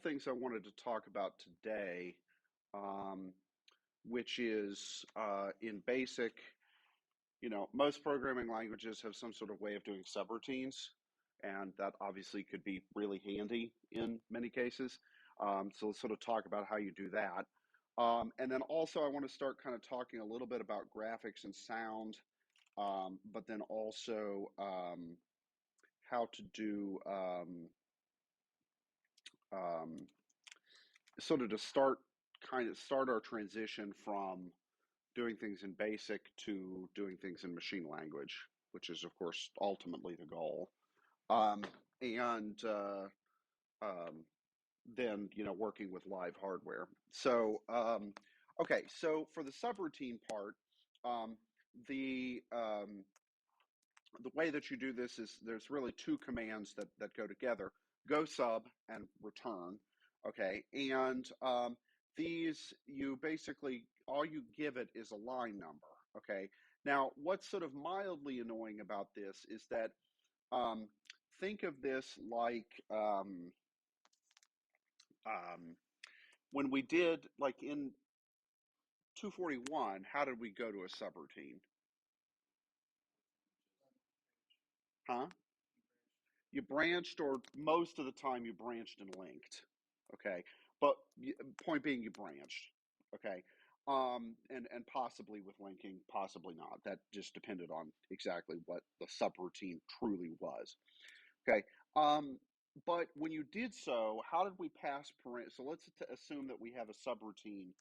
things I wanted to talk about today, which is in BASIC, most programming languages have some sort of way of doing subroutines, and that obviously could be really handy in many cases. So let's sort of talk about how you do that. And then also I want to start kind of talking a little bit about graphics and sound, but then also how to do sort of to start our transition from doing things in BASIC to doing things in machine language, which is of course ultimately the goal. Um, and Then working with live hardware. So okay, so for the subroutine part, um, the um, the way that you do this is there's really two commands that go together: GOSUB and return. Okay, and these, you basically, all you give it is a line number. Okay, now what's sort of mildly annoying about this is that um, think of this like when we did, like in 241, how did we go to a subroutine? Huh? You branched, or most of the time you branched and linked. Okay, but point being, you branched. Okay, and possibly with linking, possibly not. That just depended on exactly what the subroutine truly was. Okay, but when you did so, how did we pass parameters? So let's assume that we have a subroutine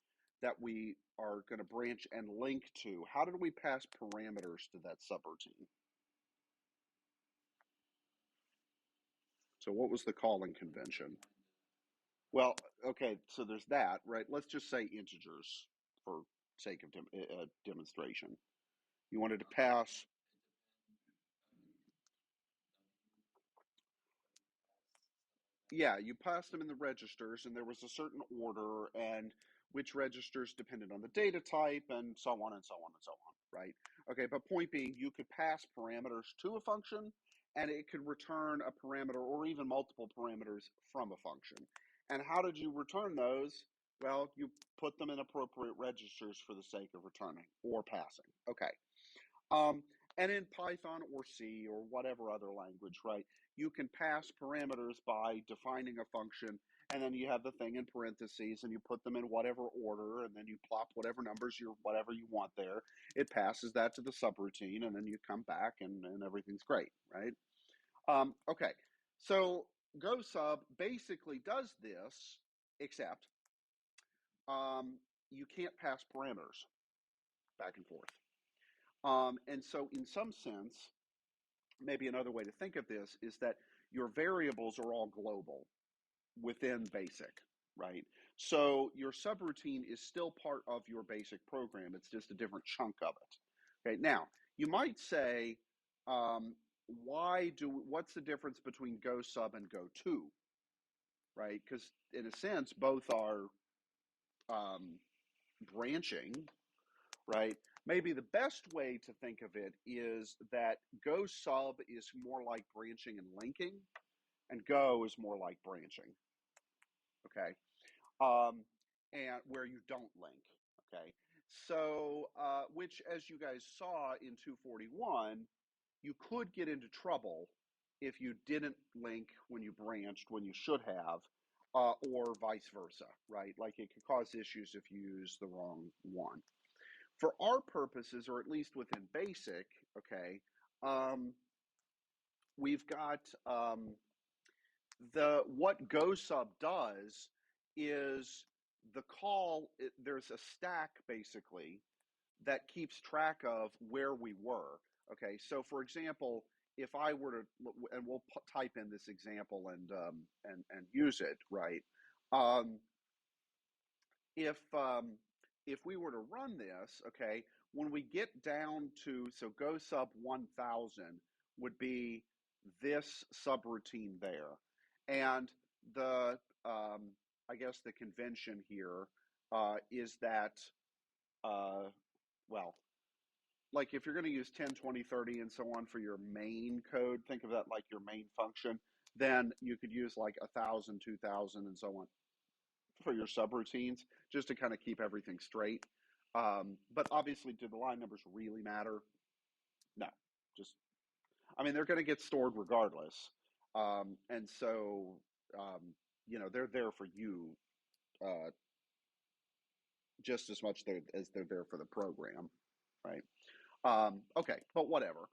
that we are going to branch and link to. How did we pass parameters to that subroutine? So what was the calling convention? Well, okay, so there's that, right? Let's just say integers for sake of demonstration. You wanted to pass, yeah, you passed them in the registers, and there was a certain order, and which registers depended on the data type, and so on and so on and so on, right? Okay, but point being, you could pass parameters to a function, and it could return a parameter or even multiple parameters from a function. And how did you return those? Well, you put them in appropriate registers for the sake of returning or passing. Okay. Um, and in Python or C or whatever other language, right, you can pass parameters by defining a function, and then you have the thing in parentheses, and you put them in whatever order, and then you plop whatever numbers whatever you want there. It passes that to the subroutine, and then you come back, and everything's great, right? Okay, so GOSUB basically does this, except you can't pass parameters back and forth. And so in some sense, maybe another way to think of this is that your variables are all global within BASIC, right? So your subroutine is still part of your BASIC program. It's just a different chunk of it. Okay, now you might say, what's the difference between GOSUB and GO2, right? Because in a sense, both are branching, right? Maybe the best way to think of it is that GOSUB is more like branching and linking, and Go is more like branching, okay? And where you don't link, okay? So, which, as you guys saw in 241, you could get into trouble if you didn't link when you branched when you should have, or vice versa, right? Like it could cause issues if you use the wrong one. For our purposes, or at least within BASIC, okay, we've got what GOSUB does is the call. There's a stack basically that keeps track of where we were. Okay, so for example, if I were to, and we'll type in this example and use it, right? Um, if we were to run this, okay, when we get down to, so GOSUB 1000 would be this subroutine there. And the, I guess the convention here is that, well, like if you're going to use 10, 20, 30, and so on for your main code, think of that like your main function. then you could use like 1,000, 2,000, and so on for your subroutines, just to kind of keep everything straight. But obviously, do the line numbers really matter? No. Just, I mean, they're going to get stored regardless. And so, they're there for you uh, just as much as they're there for the program, right? Okay, but whatever.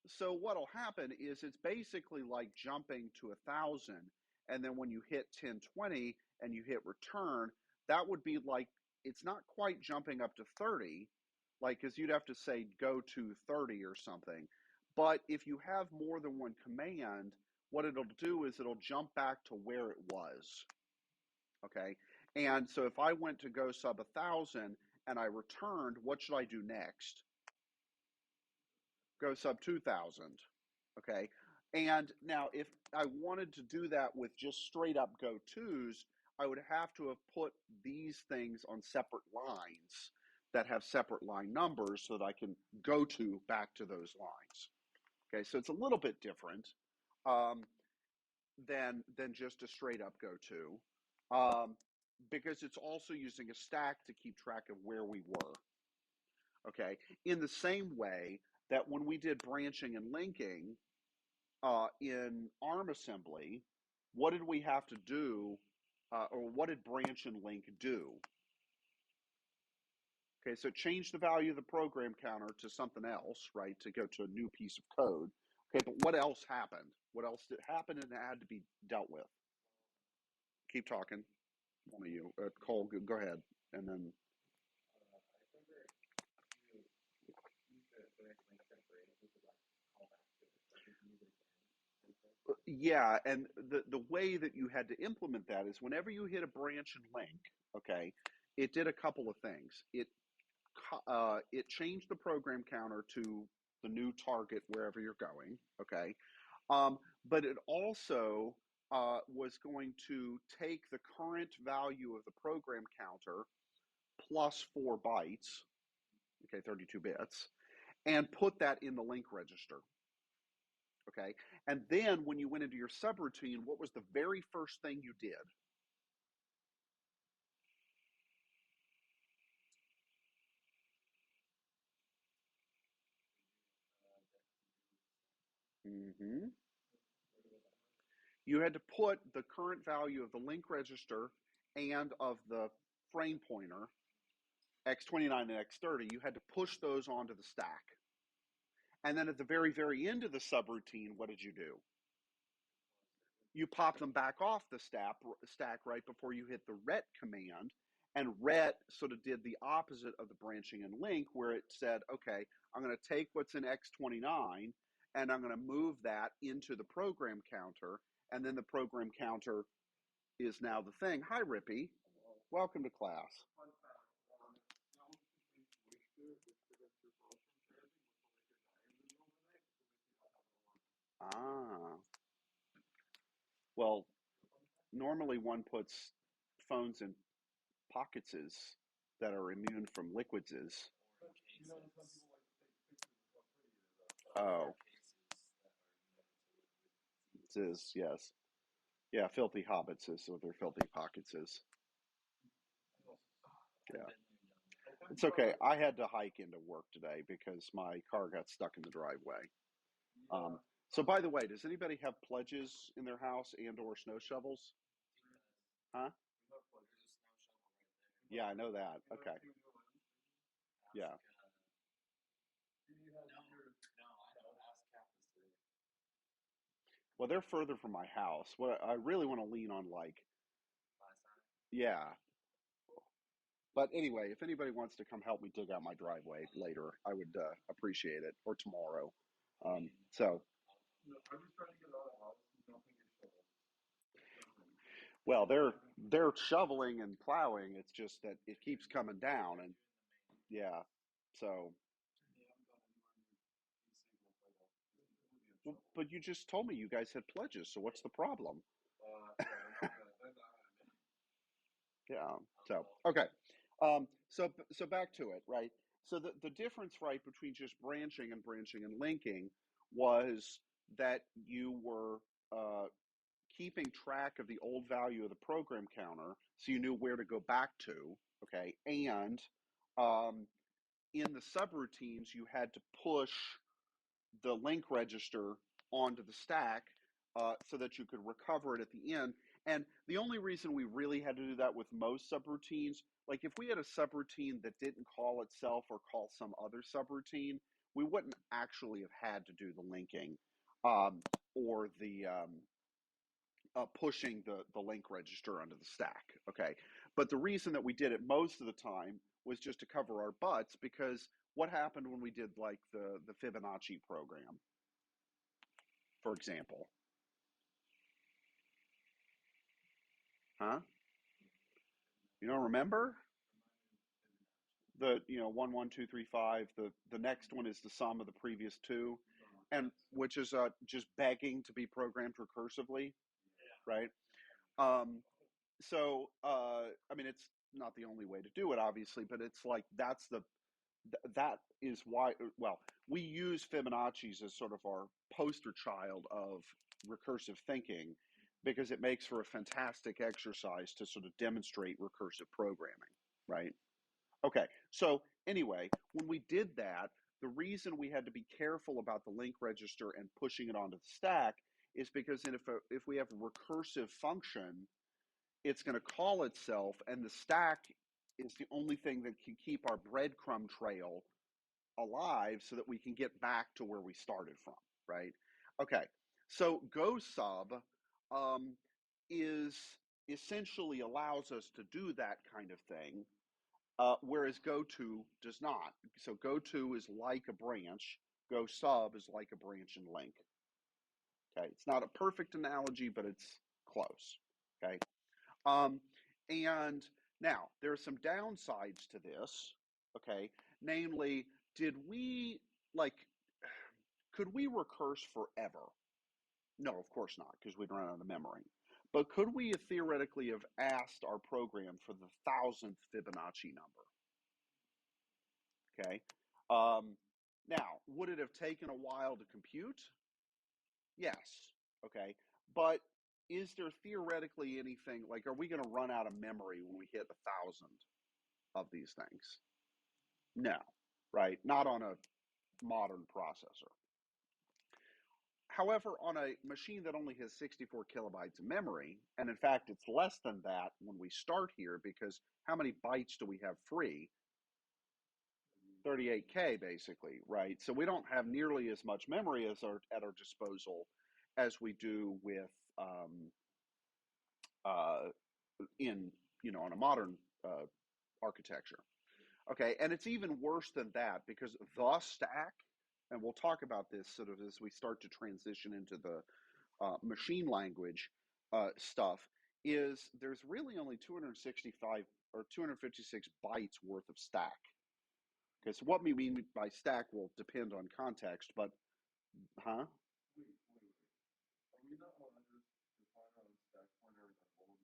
So what'll happen is it's basically like jumping to 1,000, and then when you hit 1020 and you hit return, that would be like, it's not quite jumping up to 30, like, because you'd have to say go to 30 or something. But if you have more than one command, what it'll do is it'll jump back to where it was. Okay, and so if I went to GOSUB 1,000 and I returned, what should I do next? GOSUB 2,000. Okay, and now if I wanted to do that with just straight up go-tos, I would have to have put these things on separate lines that have separate line numbers so that I can go to back to those lines. Okay, so it's a little bit different um, than just a straight up go-to, because it's also using a stack to keep track of where we were. Okay, in the same way that when we did branching and linking in ARM assembly, what did we have to do, or what did branch and link do? Okay, so it changed the value of the program counter to something else, right, to go to a new piece of code. Okay, but what else happened? What else did happen and had to be dealt with? Keep talking, one of you. Cole, go ahead, and then. Yeah, and the way that you had to implement that is whenever you hit a branch and link, okay, it did a couple of things. It changed the program counter to the new target wherever you're going, okay, but it also was going to take the current value of the program counter plus 4 bytes, okay, 32 bits, and put that in the link register. Okay. And then when you went into your subroutine, what was the very first thing you did? Mm-hmm. You had to put the current value of the link register and of the frame pointer, X29 and X30, you had to push those onto the stack. And then at the very, very end of the subroutine, what did you do? You popped them back off the stack right before you hit the ret command. And ret sort of did the opposite of the branching and link, where it said, okay, I'm going to take what's in X29 and I'm going to move that into the program counter. And then the program counter is now the thing. Hi, Rippy. Welcome to class. Ah, well, normally one puts phones in pocketses that are immune from liquidses. Oh, it is, yes. Yeah, filthy hobbits is what their filthy pockets is. Yeah. It's okay. I had to hike into work today because my car got stuck in the driveway. So by the way, does anybody have pledges in their house and or snow shovels? Huh? Yeah, I know that. Okay. Yeah. Well, they're further from my house. What I really want to lean on, like, yeah. But anyway, if anybody wants to come help me dig out my driveway later, I would appreciate it, or tomorrow. So, well, they're shoveling and plowing. It's just that it keeps coming down, and yeah. So, well, but you just told me you guys had pledges. So what's the problem? Yeah. So okay. So back to it, right? So the difference, right, between just branching and linking was that you were keeping track of the old value of the program counter so you knew where to go back to, okay? And in the subroutines, you had to push the link register onto the stack so that you could recover it at the end. And the only reason we really had to do that with most subroutines, like if we had a subroutine that didn't call itself or call some other subroutine, we wouldn't actually have had to do the linking or the pushing the link register onto the stack. Okay, but the reason that we did it most of the time was just to cover our butts, because what happened when we did like the Fibonacci program, for example? Huh? You don't remember? The 1 1 2 3 5. The next one is the sum of the previous two, and which is just begging to be programmed recursively, right? Um, so I mean, it's not the only way to do it, obviously, but it's like that is why. Well, we use Fibonacci's as sort of our poster child of recursive thinking, because it makes for a fantastic exercise to sort of demonstrate recursive programming, right? Okay, so anyway, when we did that, the reason we had to be careful about the link register and pushing it onto the stack is because if we have a recursive function, it's going to call itself, and the stack is the only thing that can keep our breadcrumb trail alive so that we can get back to where we started from, right? Okay, so GOSUB is essentially allows us to do that kind of thing, whereas GoTo does not. So GoTo is like a branch, GOSUB is like a branch and link. Okay, it's not a perfect analogy, but it's close. Okay, and now there are some downsides to this. Okay, namely, could we recurse forever? No, of course not, because we'd run out of memory. But could we theoretically have asked our program for the 1,000th Fibonacci number? Okay. Now, would it have taken a while to compute? Yes. Okay. But is there theoretically anything like, are we going to run out of memory when we hit 1,000 of these things? No. Right. Not on a modern processor. However, on a machine that only has 64 kilobytes of memory, and in fact, it's less than that when we start here, because how many bytes do we have free? 38K basically, right? So we don't have nearly as much memory at our disposal as we do with uh, on a modern architecture. Okay, and it's even worse than that, because the stack, and we'll talk about this sort of as we start to transition into the machine language stuff, is there's really only 265 or 256 bytes worth of stack. Okay, so what we mean by stack will depend on context, but, huh? Wait. Are we not allowed to define our own stack pointer in our own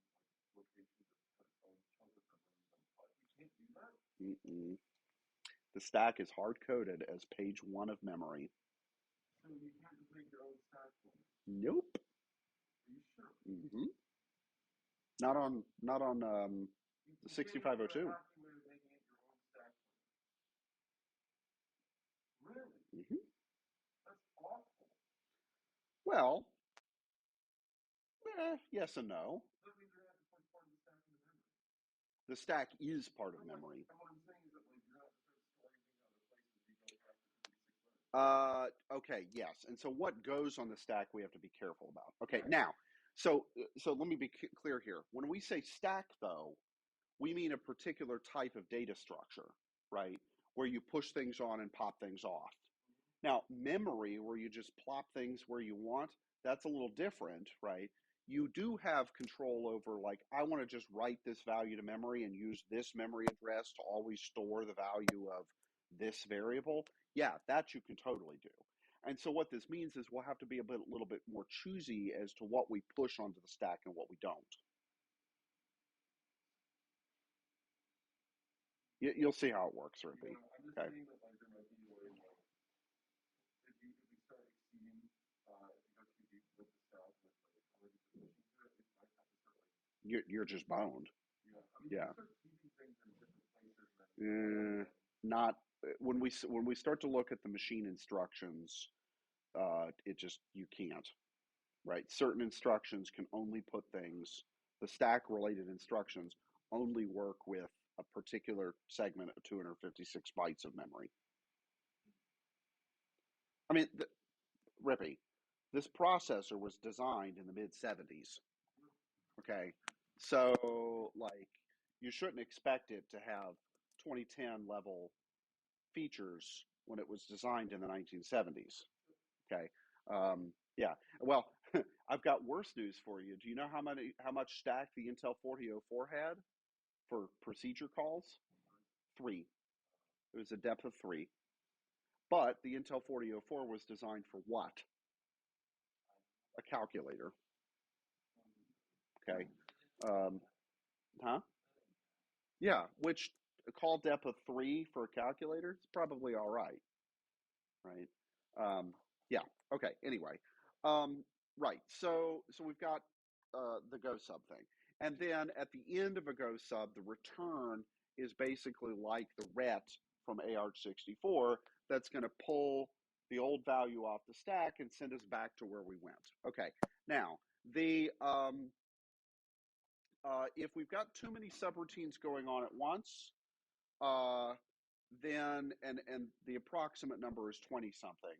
location to put its own chunk of memory on file? We can't do that? Mm-mm. The stack is hard-coded as page 1 of memory. So you can't just make your own stack pointer? Nope. Are you sure? Mm-hmm. Not on the 6502. Really? Mm-hmm. That's awful. Well, yes and no. That means you're going to have to put part of the stack in the memory. The stack is part of memory. And what I'm saying is that you're going to have to store anything other places you don't have to 56 minutes. Okay, yes. And so what goes on the stack we have to be careful about. Okay, right. Now, so let me be clear here. When we say stack, though, we mean a particular type of data structure, right? Where you push things on and pop things off. Now, memory, where you just plop things where you want, that's a little different, right? You do have control over, like, I want to just write this value to memory and use this memory address to always store the value of this variable. Yeah, that you can totally do. And so what this means is we'll have to be a little bit more choosy as to what we push onto the stack and what we don't. You'll see how it works, Ruby. I'm just saying that there might be a way if we start exceeding, if we go too deep with the stack with you're just boned. Yeah. Not when we start to look at the machine instructions, it just you can't, right? Certain instructions can only put things. The stack related instructions only work with a particular segment of 256 bytes of memory. I mean, Rippy, this processor was designed in the mid 70s. Okay, so like you shouldn't expect it to have 2010 level features when it was designed in the 1970s. Okay. Yeah. Well, I've got worse news for you. Do you know how much stack the Intel 4004 had for procedure calls? Three. It was a depth of three. But the Intel 4004 was designed for what? A calculator. Okay. Um, huh? Yeah. Which a call depth of three for a calculator is probably all right. Right. Um, yeah. Okay. Anyway, right. So we've got the GOSUB thing, and then at the end of a GOSUB, the return is basically like the ret from AR64 that's going to pull the old value off the stack and send us back to where we went. Okay. Now the if we've got too many subroutines going on at once, uh, then and the approximate number is 20 something,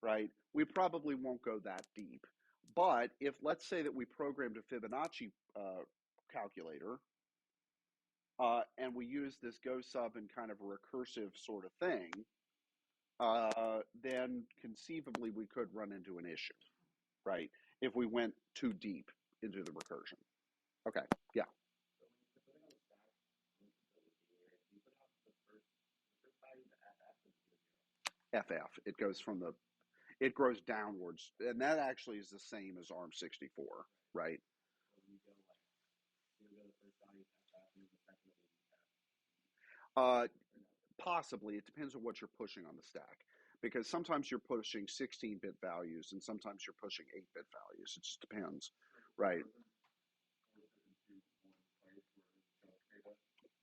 right? We probably won't go that deep. But if let's say that we programmed a Fibonacci calculator and we use this GOSUB in kind of a recursive sort of thing, then conceivably we could run into an issue, right? If we went too deep into the recursion. Okay, yeah. FF. It goes from the it grows downwards, and that actually is the same as ARM64, right? Uh, Possibly. It depends on what you're pushing on the stack, because sometimes you're pushing 16-bit values, and sometimes you're pushing 8-bit values. It just depends, right?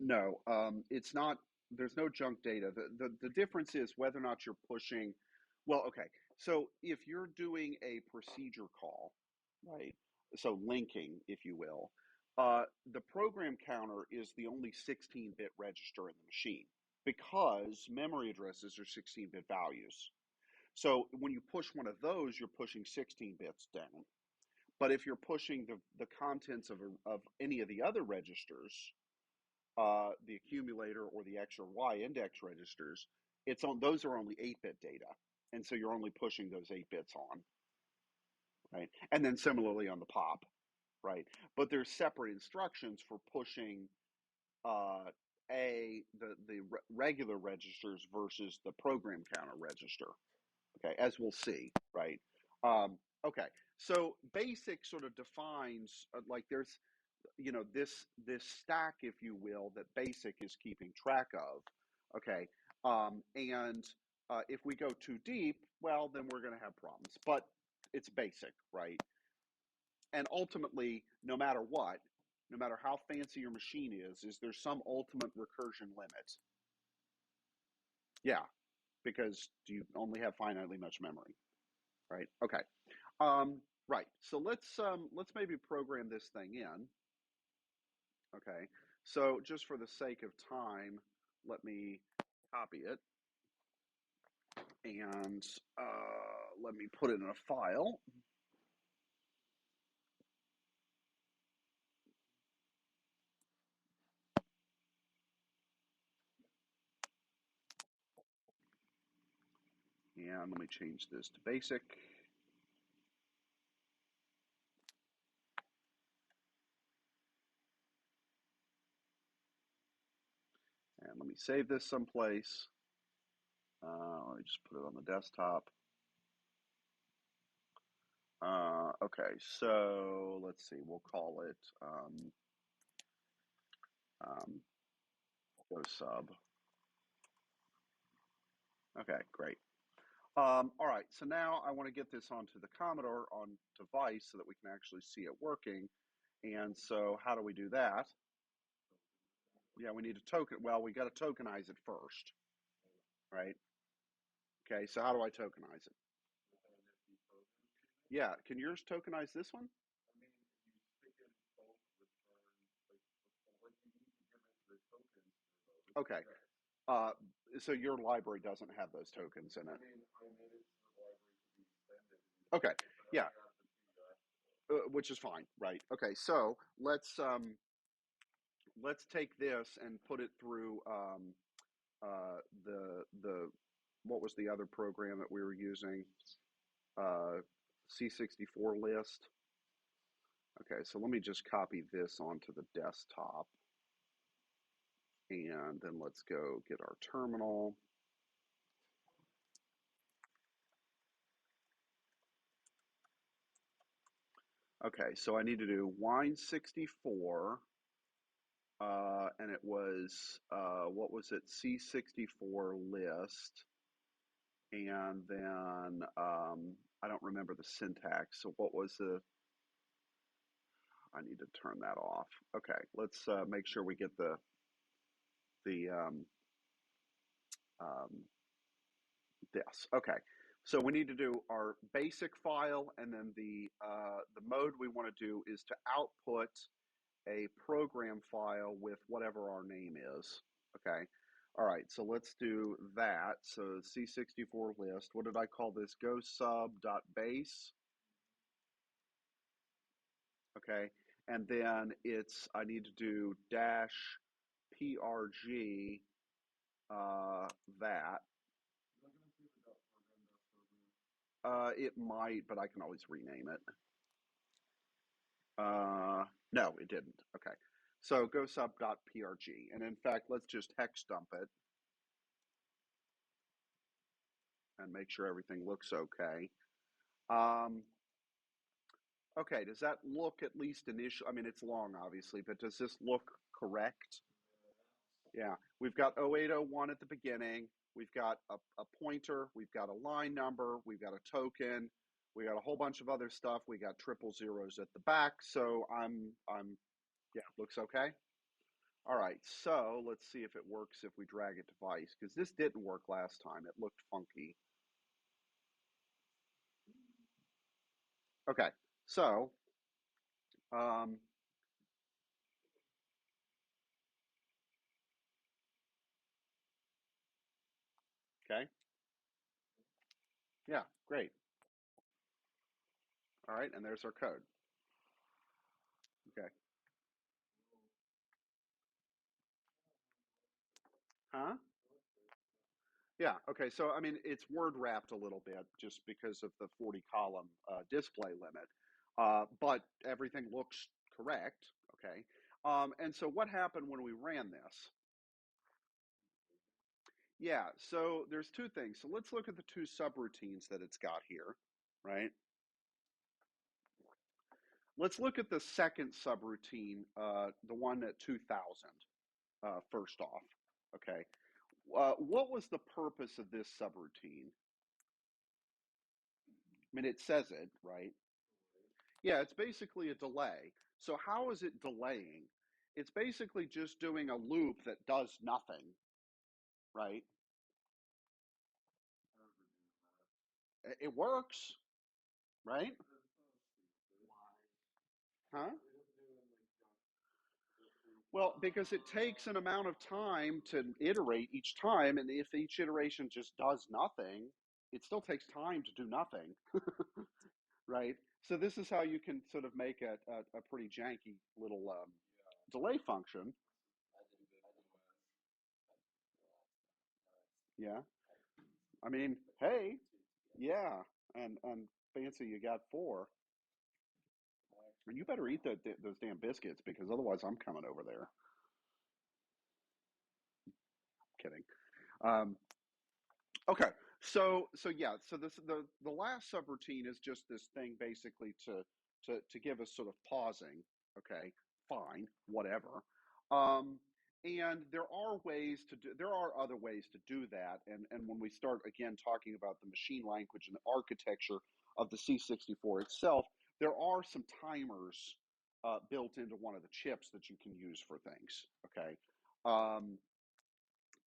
No, it's not. There's no junk data. The difference is whether or not you're pushing. Well, okay. So if you're doing a procedure call, right? So linking, if you will, the program counter is the only 16-bit register in the machine because memory addresses are 16-bit values. So when you push one of those, you're pushing 16 bits down. But if you're pushing the contents of any of the other registers, the accumulator or the X or Y index registers, it's on those are only 8-bit data, and so you're only pushing those 8 bits on, right? And then similarly on the pop, right? But there's separate instructions for pushing uh, the regular registers versus the program counter register. Okay, as we'll see, right? Okay, so basic sort of defines like there's this stack, if you will, that basic is keeping track of. Okay, and if we go too deep, well, then we're going to have problems. But it's basic, right? And ultimately, no matter what, no matter how fancy your machine is there some ultimate recursion limit? Yeah, because you only have finitely much memory, right? Okay, right. So let's maybe program this thing in. Okay, so just for the sake of time, let me copy it and let me put it in a file. And let me change this to basic. And let me save this someplace. Let me just put it on the desktop. Okay, so let's see, we'll call it GOSUB. Okay, great. All right, so now I want to get this onto the Commodore on device so that we can actually see it working. And so how do we do that? Yeah, we need to token. Well, we got to tokenize it first, right? Okay, so how do I tokenize it? Yeah, can yours tokenize this one? Okay. Uh, so your library doesn't have those tokens in it. Okay. Yeah. Which is fine, right? Okay. So let's take this and put it through the what was the other program that we were using? Uh, C64 list. Okay, so let me just copy this onto the desktop. And then let's go get our terminal. Okay, so I need to do Wine64, and it was, what was it, C64 list, and then I don't remember the syntax, so what was I need to turn that off. Okay, let's make sure we get the this. Okay, so we need to do our basic file, and then the mode we want to do is to output a program file with whatever our name is. Okay, all right, so let's do that. So C64 list. What did I call this? GOSUB.base. Okay, and then I need to do dash PRG that. It might, but I can always rename it. No, it didn't. Okay. So GoSub.prg. And in fact, let's just hex dump it and make sure everything looks okay. Okay, does that look at least initial? I mean, it's long, obviously, but does this look correct? Yeah, we've got 0801 at the beginning. We've got a pointer. We've got a line number. We've got a token. We got a whole bunch of other stuff. We got triple zeros at the back. So yeah, looks okay. All right, so let's see if it works if we drag it to Vice, because this didn't work last time. It looked funky. Okay, so um, okay, yeah, great. All right, and there's our code. Okay, huh? Yeah, okay, so I mean, it's word wrapped a little bit just because of the 40 column display limit, but everything looks correct, okay? And so what happened when we ran this? Yeah, so there's two things. So let's look at the two subroutines that it's got here, right? Let's look at the second subroutine, the one at 2000, first off, okay? What was the purpose of this subroutine? I mean, it says it, right? Yeah, it's basically a delay. So how is it delaying? It's basically just doing a loop that does nothing, right? It works, right? Huh? Well, because it takes an amount of time to iterate each time, and if each iteration just does nothing, it still takes time to do nothing, right? So this is how you can sort of make a pretty janky little delay function. Yeah. I mean, hey, yeah, and fancy you got four. And you better eat those damn biscuits because otherwise I'm coming over there. Kidding. Um, okay, so yeah, so the last subroutine is just this thing basically to give us sort of pausing. Okay, fine, whatever. Um, and there are other ways to do that. And when we start again talking about the machine language and the architecture of the C64 itself, there are some timers built into one of the chips that you can use for things. Okay. Um,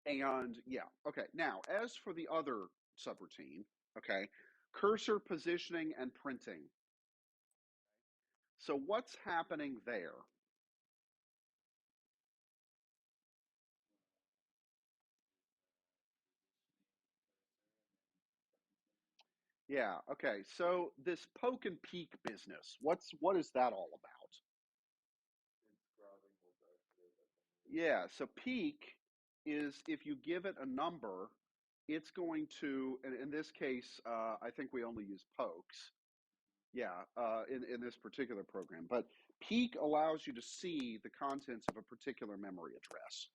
and yeah, okay. Now, as for the other subroutine, okay, cursor positioning and printing. So what's happening there? Yeah, okay. So this poke and peek business, what is that all about? Yeah, so peek is if you give it a number, it's going to, in this case, I think we only use pokes. Yeah, in this particular program. But peek allows you to see the contents of a particular memory address.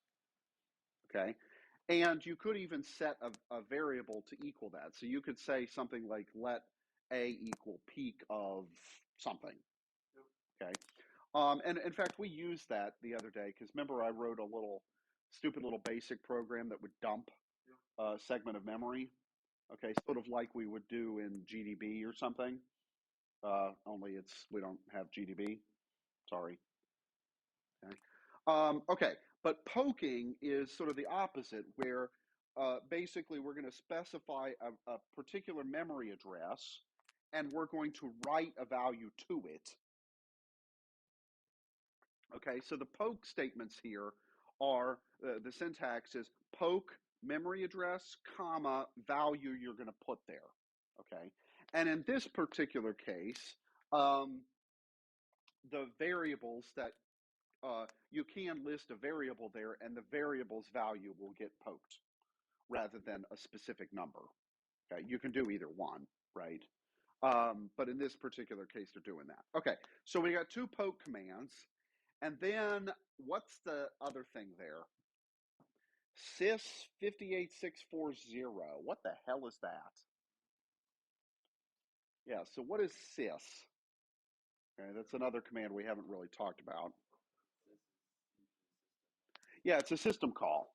Okay. And you could even set a variable to equal that. So you could say something like let A equal peek of something. Okay. And in fact, we used that the other day because remember I wrote a little stupid little basic program that would dump a segment of memory. Okay, sort of like we would do in GDB or something. Only we don't have GDB. Sorry. Okay. Okay, but poking is sort of the opposite, where basically we're going to specify a particular memory address, and we're going to write a value to it. Okay, so the poke statements here are the syntax is poke memory address, comma, value you're going to put there. Okay, and in this particular case, the variables that you can list a variable there, and the variable's value will get poked rather than a specific number. Okay, you can do either one, right? But in this particular case, they're doing that. Okay, so we got two poke commands, and then what's the other thing there? Sys58640. What the hell is that? Yeah, so what is sys? Okay, that's another command we haven't really talked about. Yeah, it's a system call.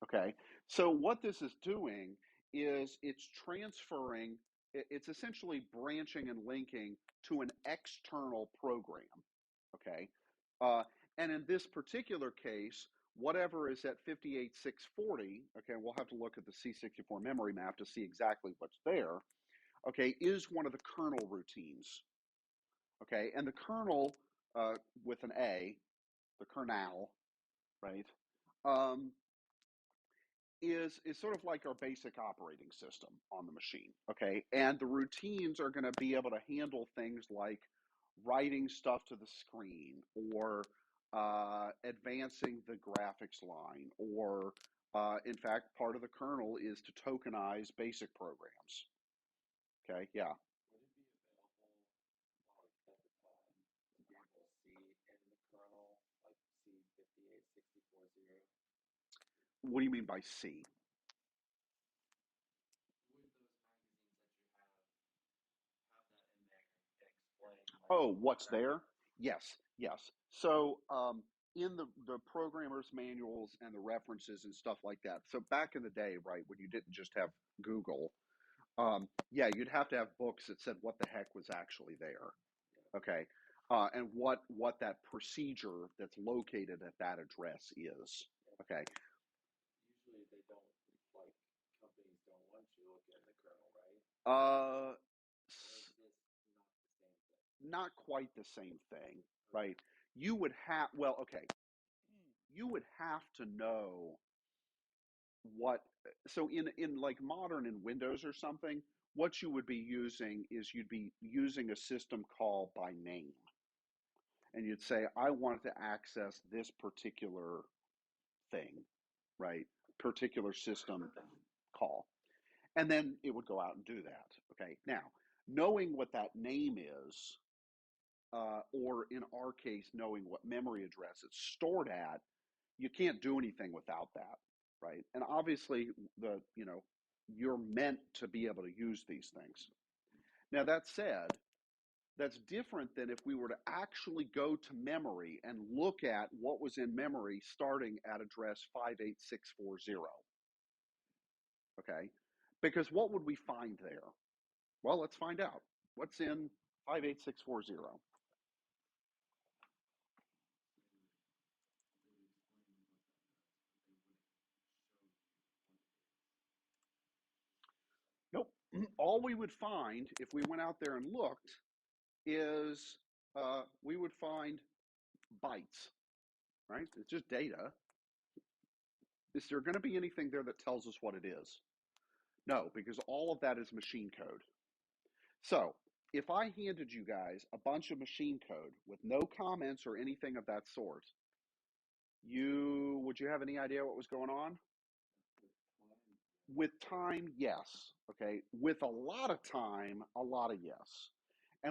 Okay, so what this is doing is it's transferring, it's essentially branching and linking to an external program. Okay, uh, and in this particular case, whatever is at 58640, okay, we'll have to look at the C64 memory map to see exactly what's there, okay, is one of the kernel routines. Okay, and the kernel with an A, the kernel, right? Um, is sort of like our basic operating system on the machine. Okay, and the routines are going to be able to handle things like writing stuff to the screen or advancing the graphics line or in fact part of the kernel is to tokenize basic programs. Okay, yeah. What do you mean by C? Oh, what's there? Yes, yes. So in the programmers' manuals and the references and stuff like that. So back in the day, right, when you didn't just have Google, yeah, you'd have to have books that said what the heck was actually there. Okay, and what that procedure that's located at that address is. Okay. Uh, not quite the same thing, right? You would have, well, okay, you would have to know what, so in like modern in Windows or something, what you would be using is you'd be using a system call by name. And you'd say, I want to access this particular thing, right? Particular system call. And then it would go out and do that. Okay. Now, knowing what that name is, or in our case, knowing what memory address it's stored at, you can't do anything without that, right? And obviously, you're meant to be able to use these things. Now, that said, that's different than if we were to actually go to memory and look at what was in memory starting at address 58640. Okay? Because what would we find there? Well, let's find out. What's in 58640? all we would find if we went out there and looked is we would find bytes, right? It's just data. Is there going to be anything there that tells us what it is? No, because all of that is machine code. So if I handed you guys a bunch of machine code with no comments or anything of that sort, would you have any idea what was going on? With time, yes. Okay. With a lot of time, a lot of yes.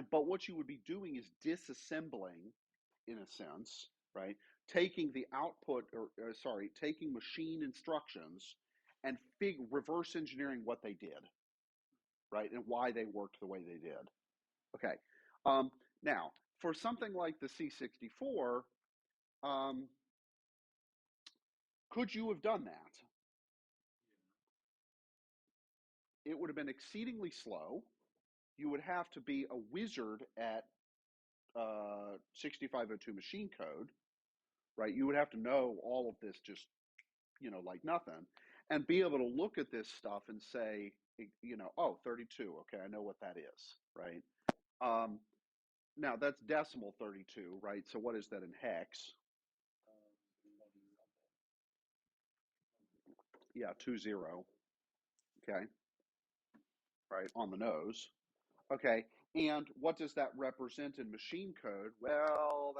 But what you would be doing is disassembling, in a sense, right? Taking the output, taking machine instructions and reverse engineering what they did, right? And why they worked the way they did. Okay. Now, for something like the C64, could you have done that? It would have been exceedingly slow. You would have to be a wizard at 6502 machine code, right? You would have to know all of this just, like nothing, and be able to look at this stuff and say, oh, 32. Okay, I know what that is, right? Now that's decimal 32, right? So what is that in hex? Yeah, 20. Okay, right on the nose. Okay, and what does that represent in machine code? Well,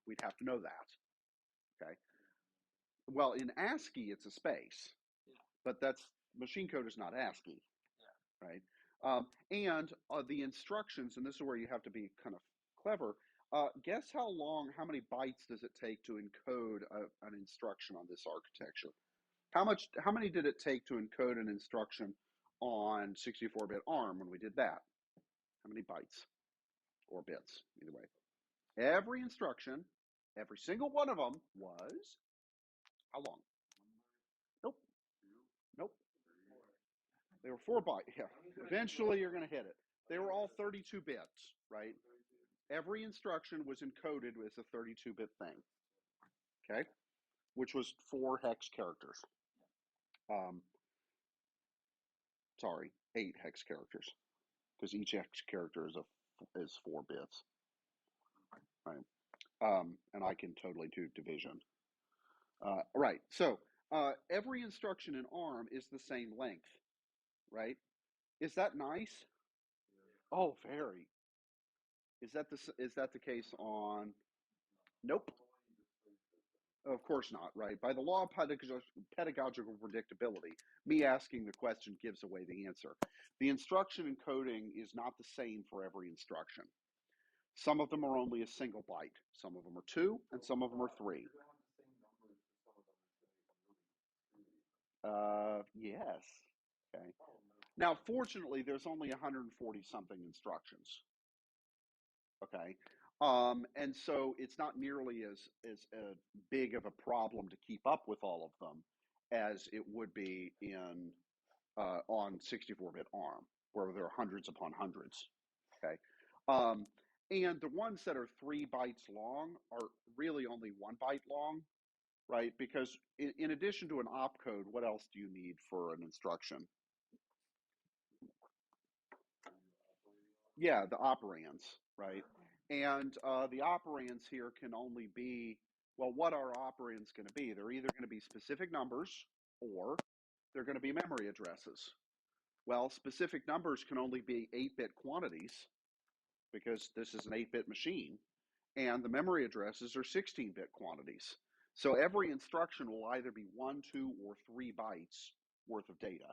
we'd have to know that. Okay. Well, in ASCII, it's a space, but that's machine code is not ASCII, right? And the instructions, and this is where you have to be kind of clever. Guess how many bytes does it take to encode an instruction on this architecture? How many did it take to encode an instruction on 64-bit ARM when we did that? How many bytes or bits, either way? Every instruction, every single one of them was how long? Nope. Nope. They were 4 bytes. Yeah. Eventually, you're going to hit it. They were all 32 bits, right? Every instruction was encoded as a 32-bit thing, okay? Which was 4 hex characters. Sorry, 8 hex characters, because each hex character is 4 bits, right? And I can totally do division. Right. So every instruction in ARM is the same length, right? Is that nice? Oh, very. Is that the case on? Nope. Of course not, right? By the law of pedagogical predictability, me asking the question gives away the answer. The instruction encoding is not the same for every instruction. Some of them are only a single byte. Some of them are 2, and some of them are 3. Yes. Okay. Now, fortunately, there's only 140 something instructions. Okay. And so it's not nearly as big of a problem to keep up with all of them as it would be on 64-bit ARM, where there are hundreds upon hundreds. Okay. And the ones that are 3 bytes long are really only 1 byte long, right? Because in addition to an opcode, what else do you need for an instruction? Yeah, the operands, right? And the operands here can only be, well, what are operands going to be? They're either going to be specific numbers or they're going to be memory addresses. Well, specific numbers can only be 8-bit quantities because this is an 8-bit machine, and the memory addresses are 16-bit quantities. So every instruction will either be 1, 2, or 3 bytes worth of data,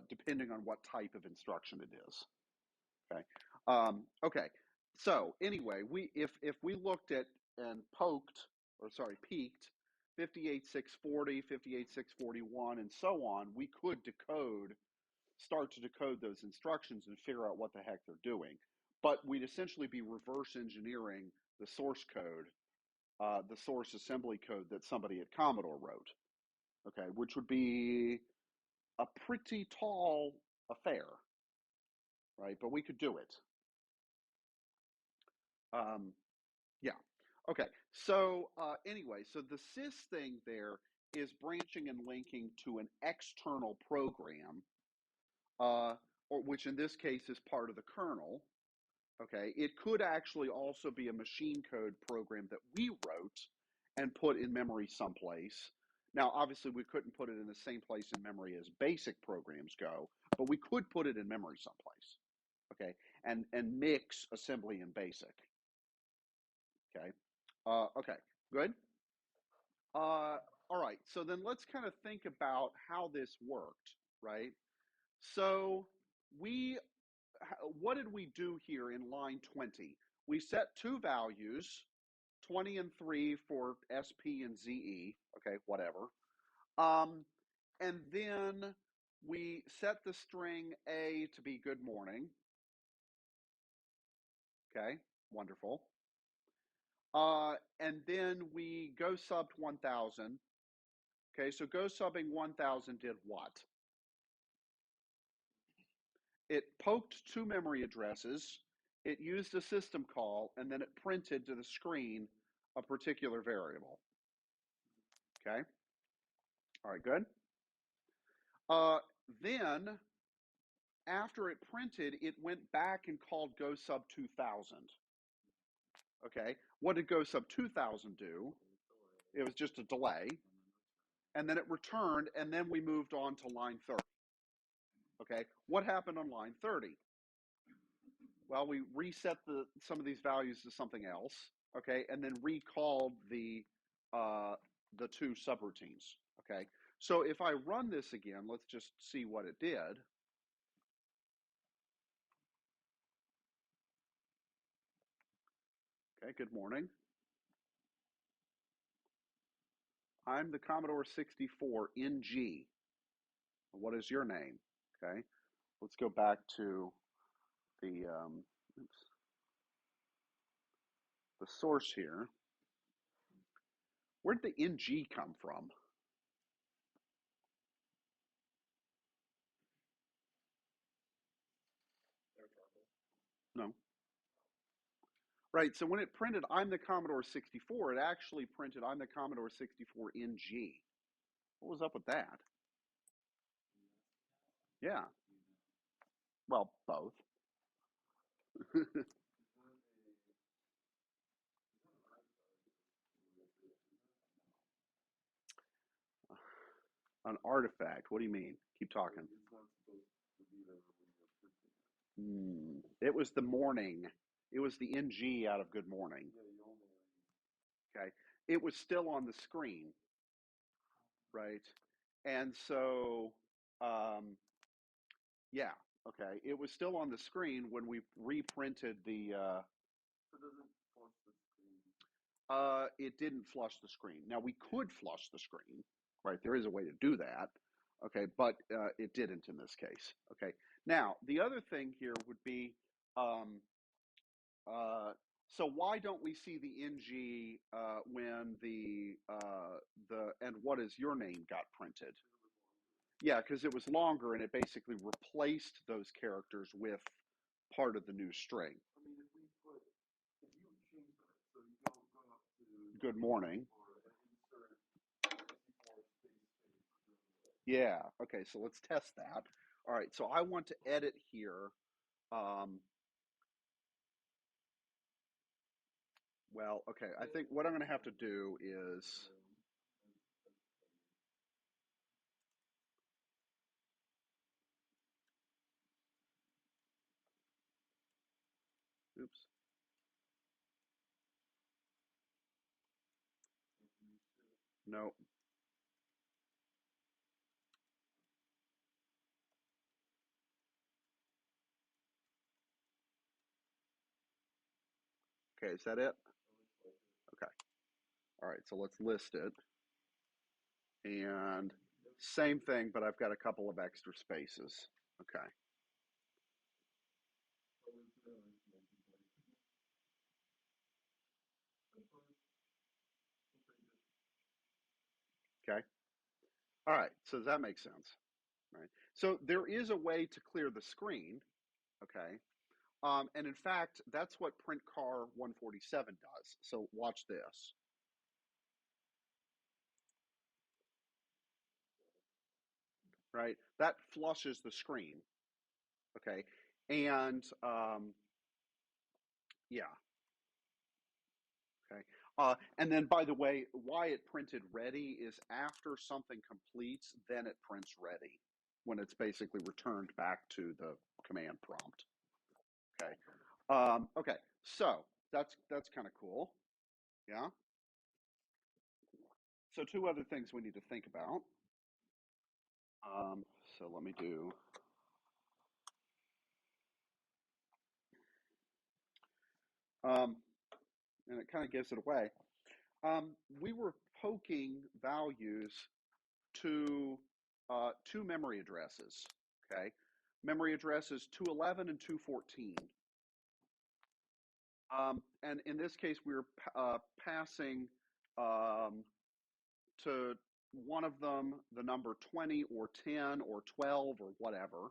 depending on what type of instruction it is. Okay. Okay. So anyway, if we looked at and peeked 58,640, 58,641, and so on, we could start to decode those instructions and figure out what the heck they're doing. But we'd essentially be reverse engineering the source code, the source assembly code that somebody at Commodore wrote. Okay, which would be a pretty tall affair, right? But we could do it. Yeah. Okay. So anyway, so the sys thing there is branching and linking to an external program, or which in this case is part of the kernel. Okay, it could actually also be a machine code program that we wrote and put in memory someplace. Now, obviously, we couldn't put it in the same place in memory as basic programs go, but we could put it in memory someplace. Okay, and mix assembly and basic. Okay, okay, good. All right, so then let's kind of think about how this worked, right? So what did we do here in line 20? We set two values, 20 and 3 for SP and ZE, okay, whatever. And then we set the string A to be good morning. Okay, wonderful. And then we GOSUBed 1000. Okay, so GOSUBing 1000 did what? It poked two memory addresses, it used a system call, and then it printed to the screen a particular variable. Okay? All right, good. Then, after it printed, it went back and called GOSUB 2000. Okay, what did GOSUB 2000 do? It was just a delay. And then it returned, and then we moved on to line 30. Okay, what happened on line 30? Well, we reset some of these values to something else, okay, and then recalled the two subroutines, okay. So if I run this again, let's just see what it did. Okay, good morning. I'm the Commodore 64 NG. What is your name? Okay, let's go back to the the source here. Where did the NG come from? No. Right, so when it printed I'm the Commodore 64, it actually printed I'm the Commodore 64 NG. What was up with that? Yeah, well, both. An artifact, what do you mean? Keep talking. It was the morning. It was the NG out of good morning. Okay, it was still on the screen, right? And so, yeah, okay, it was still on the screen when we reprinted the. It didn't flush the screen. Now we could flush the screen, right? There is a way to do that, okay, but it didn't in this case. Okay. Now the other thing here would be, so why don't we see the NG when the and what is your name got printed? Yeah, because it was longer and it basically replaced those characters with part of the new string. Good morning. Yeah, okay, so let's test that. All right, so I want to edit here. Well, okay, I think what I'm going to have to do is, oops. No. Okay, is that it? Okay. All right, so let's list it. And same thing, but I've got a couple of extra spaces. Okay. Okay. All right, so does that make sense? All right. So there is a way to clear the screen, okay? And in fact, that's what print car 147 does. So watch this. right? That flushes the screen, okay? And yeah, okay. And then, by the way, why it printed ready is after something completes, then it prints ready when it's basically returned back to the command prompt. Okay. Okay. So that's kind of cool. Yeah. So two other things we need to think about. So let me do. And it kind of gives it away. We were poking values to two memory addresses. Okay, memory addresses 211 and 214. And in this case, we were passing um, to one of them the number 20 or 10 or 12 or whatever.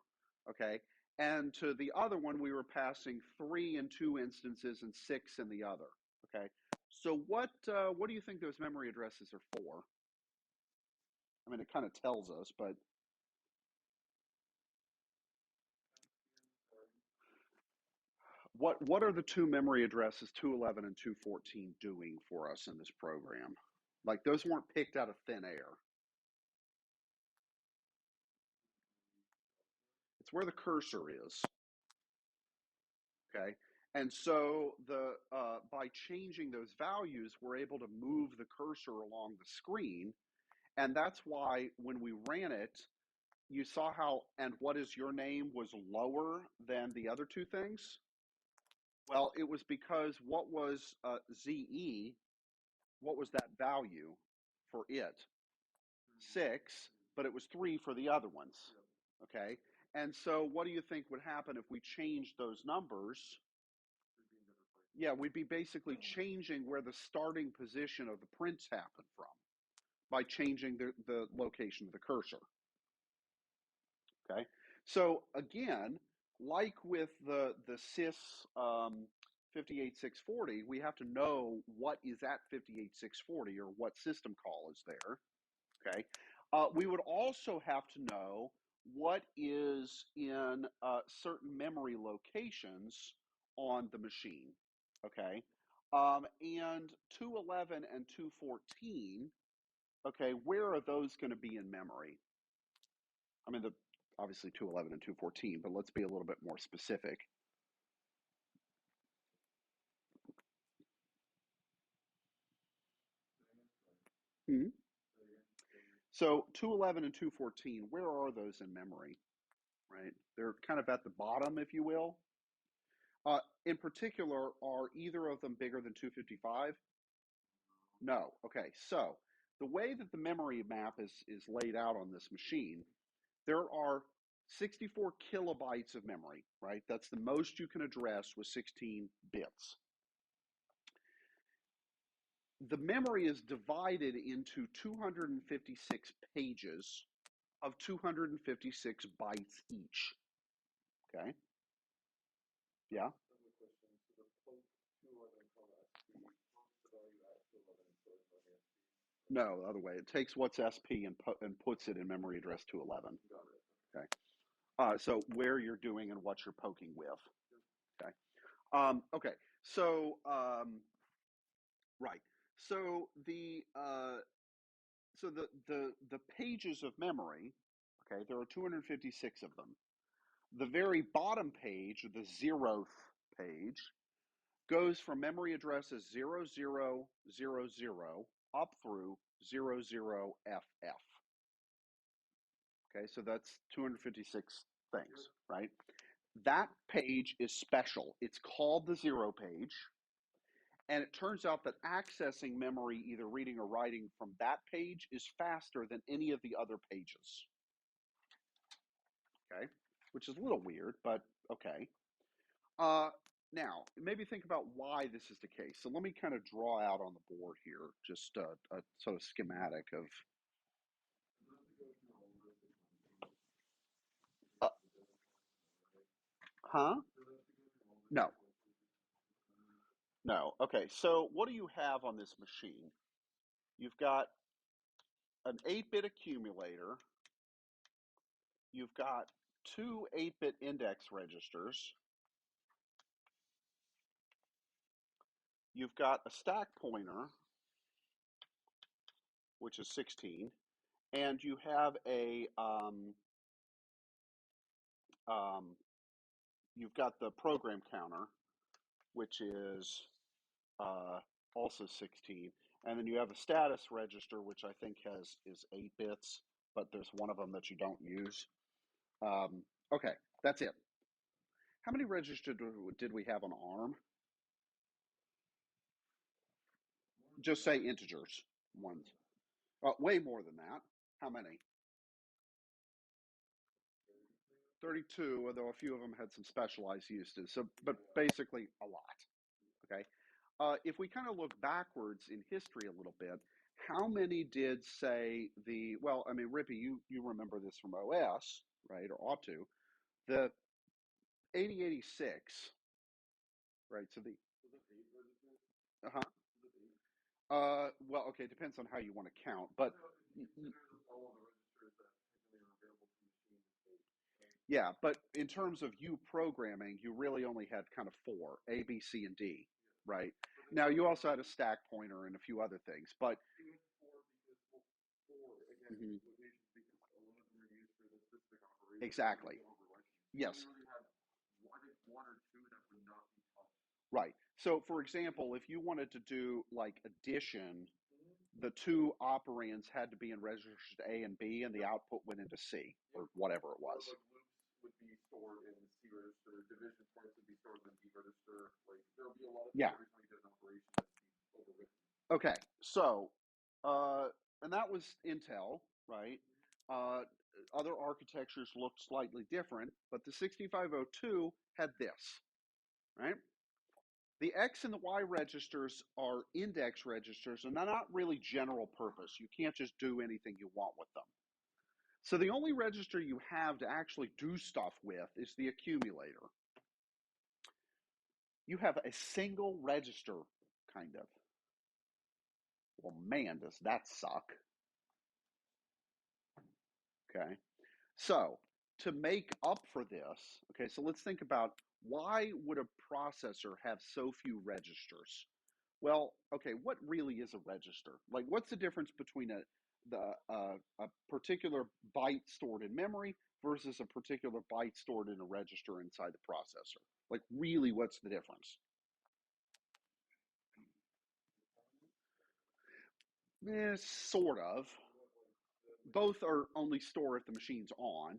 Okay, and to the other one, we were passing 3 in two instances and 6 in the other. Okay, so what do you think those memory addresses are for? I mean, it kind of tells us, but what are the two memory addresses, 211 and 214, doing for us in this program? Like those weren't picked out of thin air. It's where the cursor is. Okay. And so the by changing those values, we're able to move the cursor along the screen. And that's why when we ran it, you saw how and what is your name was lower than the other two things. Well, it was because what was ZE, what was that value for it? 6, but it was 3 for the other ones. Okay. And so what do you think would happen if we changed those numbers? Yeah, we'd be basically changing where the starting position of the prints happen from by changing the location of the cursor. Okay. So again, like with the sys 58640, we have to know what is at 58640 or what system call is there. Okay. We would also have to know what is in certain memory locations on the machine. Okay. And 211 and 214, okay, where are those going to be in memory? I mean, obviously 211 and 214, but let's be a little bit more specific. Hmm. So 211 and 214, where are those in memory? Right? They're kind of at the bottom, if you will. In particular, are either of them bigger than 255? No. Okay, so the way that the memory map is laid out on this machine, there are 64 kilobytes of memory, right? That's the most you can address with 16 bits. The memory is divided into 256 pages of 256 bytes each. Okay? Yeah? No, the other way. It takes what's SP and puts it in memory address 211. Okay. So where you're doing and what you're poking with. Okay. Okay. So right. So the pages of memory. Okay. There are 256 of them. The very bottom page, the 0th page, goes from memory addresses 0000 up through 00FF. Okay, so that's 256 things, right? That page is special. It's called the 0 page. And it turns out that accessing memory, either reading or writing from that page, is faster than any of the other pages. Okay, which is a little weird, but okay. Now, maybe think about why this is the case. So let me kind of draw out on the board here, just a sort of schematic of. Uh, huh? No, no. Okay, so what do you have on this machine? You've got an 8-bit accumulator you've got two 8-bit index registers. You've got a stack pointer, which is 16, and you have a you've got the program counter, which is also 16, and then you have a status register, which I think is 8 bits, but there's one of them that you don't use. Okay, that's it. How many registers did we have on ARM? Just say integers ones. Way more than that. How many? 32, although a few of them had some specialized uses. So, but basically a lot. Okay. If we kind of look backwards in history a little bit, how many did say well, I mean, Rippy, you remember this from OS, right? Or ought to. The 8086, right? So uh-huh. Well, okay, it depends on how you want to count, but yeah, but in terms of you programming, you really only had kind of four, A, B, C, and D, right? Now you also had a stack pointer and a few other things, but mhm, exactly. Yes. Right. So, for example, if you wanted to do like addition, the two operands had to be in registers A and B, and the output went into C or whatever it was. Yeah. Okay. So, and that was Intel, right? Uh, Other architectures looked slightly different, but the 6502 had this, right? The X and the Y registers are index registers, and they're not really general purpose. You can't just do anything you want with them. So the only register you have to actually do stuff with is the accumulator. You have a single register, kind of. Well, man, does that suck. Okay. So to make up for this, okay, so let's think about why would a processor have so few registers? Well, okay, what really is a register? Like, what's the difference between a particular byte stored in memory versus a particular byte stored in a register inside the processor? Like, really, what's the difference? Sort of. Both are only stored if the machine's on.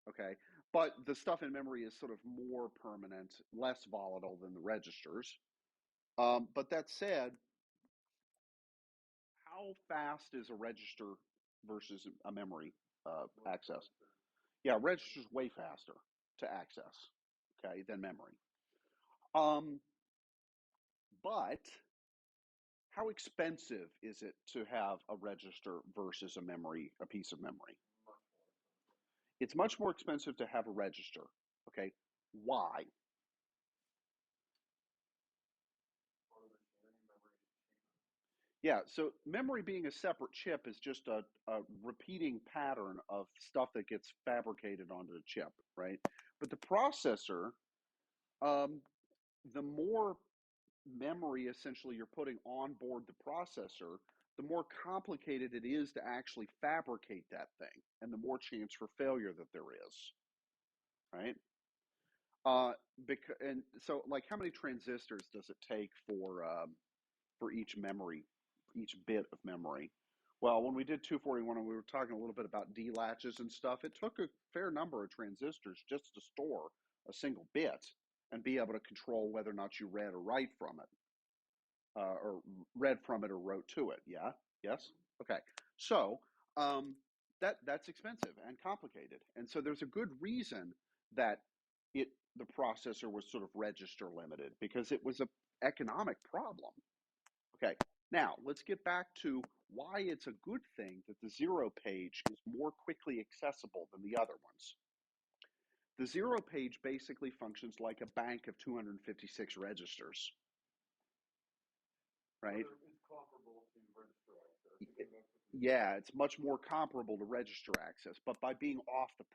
Okay, but the stuff in memory is sort of more permanent, less volatile than the registers. But that said, how fast is a register versus a memory access? Yeah, register's way faster to access, okay, than memory. Um, but how expensive is it to have a register versus a piece of memory? It's much more expensive to have a register. Okay, why? Yeah, so memory being a separate chip is just a repeating pattern of stuff that gets fabricated onto the chip, right? But the processor, um, the more memory essentially you're putting on board the processor, the more complicated it is to actually fabricate that thing, and the more chance for failure that there is, right? And so, like, how many transistors does it take for each memory, each bit of memory? Well, when we did 241 and we were talking a little bit about D latches and stuff, it took a fair number of transistors just to store a single bit and be able to control whether or not you read or write from it, or read from it or wrote to it. Yeah? Yes? Okay. So that's expensive and complicated. And so there's a good reason that the processor was sort of register limited because it was an economic problem. Okay, now let's get back to why it's a good thing that the zero page is more quickly accessible than the other ones. The zero page basically functions like a bank of 256 registers, right? Yeah, it's much more comparable to register access, but by being off the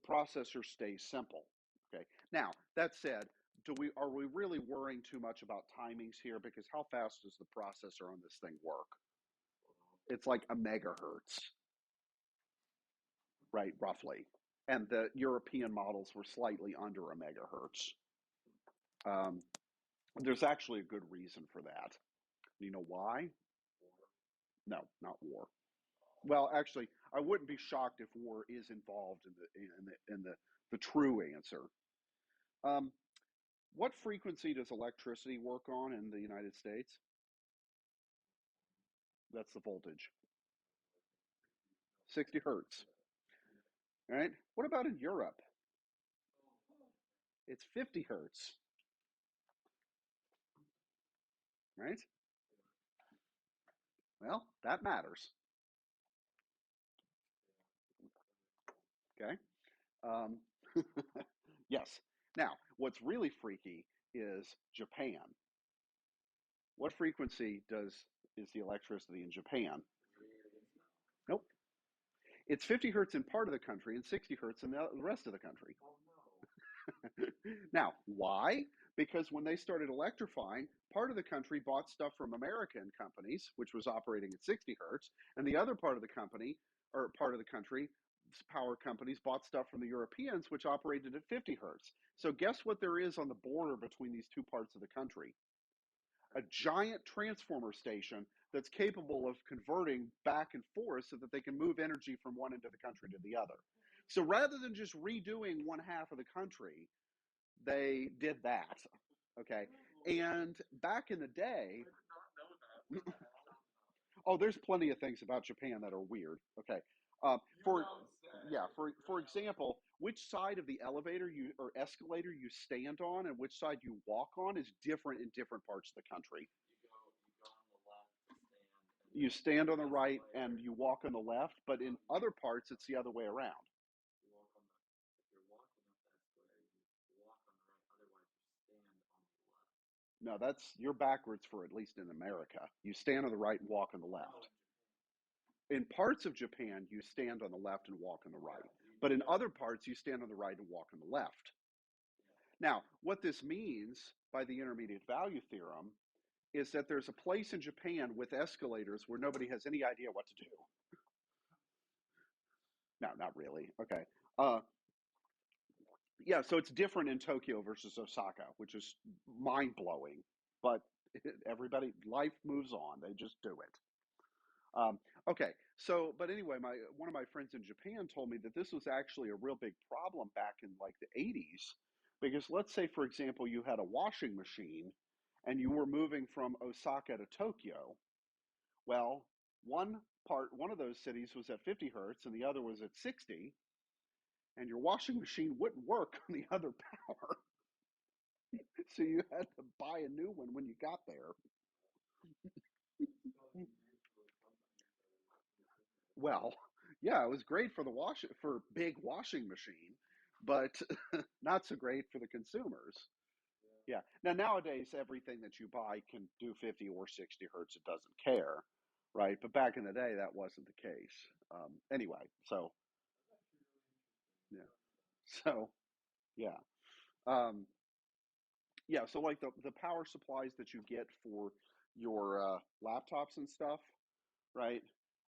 processor stays simple. Okay. Now, that said, are we really worrying too much about timings here? Because how fast does the processor on this thing work? It's like a megahertz, right, roughly. And the European models were slightly under a megahertz. Um, there's actually a good reason for that. You know why? No, not war. Well, actually, I wouldn't be shocked if war is involved in the true answer. Um, what frequency does electricity work on in the United States? That's the voltage, 60 hertz. All right. What about in Europe? It's 50 hertz, right? Well, that matters. Okay. Um, yes. Now, what's really freaky is Japan. What frequency is the electricity in Japan? Nope. It's 50 hertz in part of the country and 60 hertz in the rest of the country. Now, why? Because when they started electrifying, part of the country bought stuff from American companies, which was operating at 60 hertz, and the other part of the company, or part of the country, power companies bought stuff from the Europeans, which operated at 50 hertz. So, guess what there is on the border between these two parts of the country? A giant transformer station that's capable of converting back and forth so that they can move energy from one end of the country to the other. So rather than just redoing one half of the country, they did that. Okay. And back in the day, oh, there's plenty of things about Japan that are weird. Okay. For yeah, for example, which side of the elevator you or escalator you stand on and which side you walk on is different in different parts of the country. You stand on the right and you walk on the left, but in other parts it's the other way around. No, that's you're backwards for at least in America. You stand on the right and walk on the left. In parts of Japan, you stand on the left and walk on the right. But in other parts, you stand on the right and walk on the left. Now, what this means by the intermediate value theorem is that there's a place in Japan with escalators where nobody has any idea what to do. No, not really. Okay. Uh, yeah, so it's different in Tokyo versus Osaka, which is mind blowing. But everybody, life moves on. They just do it. Okay, so but anyway, my one of my friends in Japan told me that this was actually a real big problem back in like the 80s, because let's say, for example, you had a washing machine and you were moving from Osaka to Tokyo. Well, one of those cities was at 50 hertz and the other was at 60, and your washing machine wouldn't work on the other power. So you had to buy a new one when you got there. Well, yeah, it was great for the for big washing machine, but not so great for the consumers. Yeah. Now nowadays, everything that you buy can do 50 or 60 hertz. It doesn't care, right? But back in the day, that wasn't the case. Anyway, so yeah, so yeah, um, yeah. So like the power supplies that you get for your laptops and stuff, right?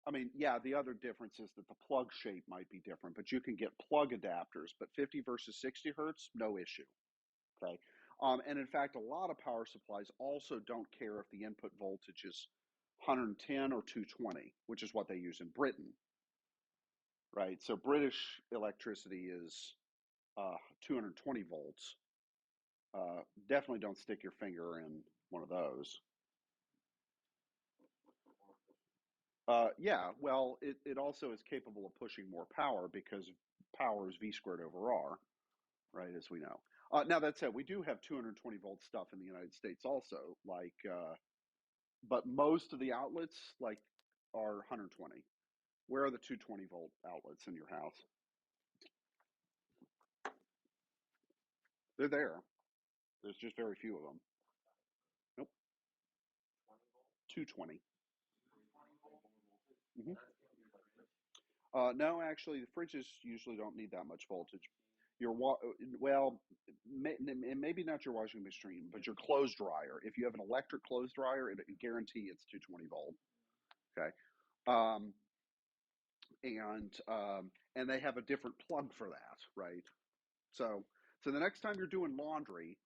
I mean, yeah, the other difference is that the plug shape might be different, but you can get plug adapters, but 50 versus 60 hertz, no issue. Okay. And in fact, a lot of power supplies also don't care if the input voltage is 110 or 220, which is what they use in Britain, right? So British electricity is 220 volts. Definitely don't stick your finger in one of those. Yeah, well, it also is capable of pushing more power because power is V squared over R, right, as we know. Now, that said, we do have 220 volt stuff in the United States also, like, but most of the outlets, like, are 120. Where are the 220 volt outlets in your house? They're there. There's just very few of them. Nope, 220. Mhm. No, actually, the fridges usually don't need that much voltage. Well, maybe not your washing machine, but your clothes dryer. If you have an electric clothes dryer, it guarantee it's 220 volt. Okay, um, and they have a different plug for that, right? So, so the next time you're doing laundry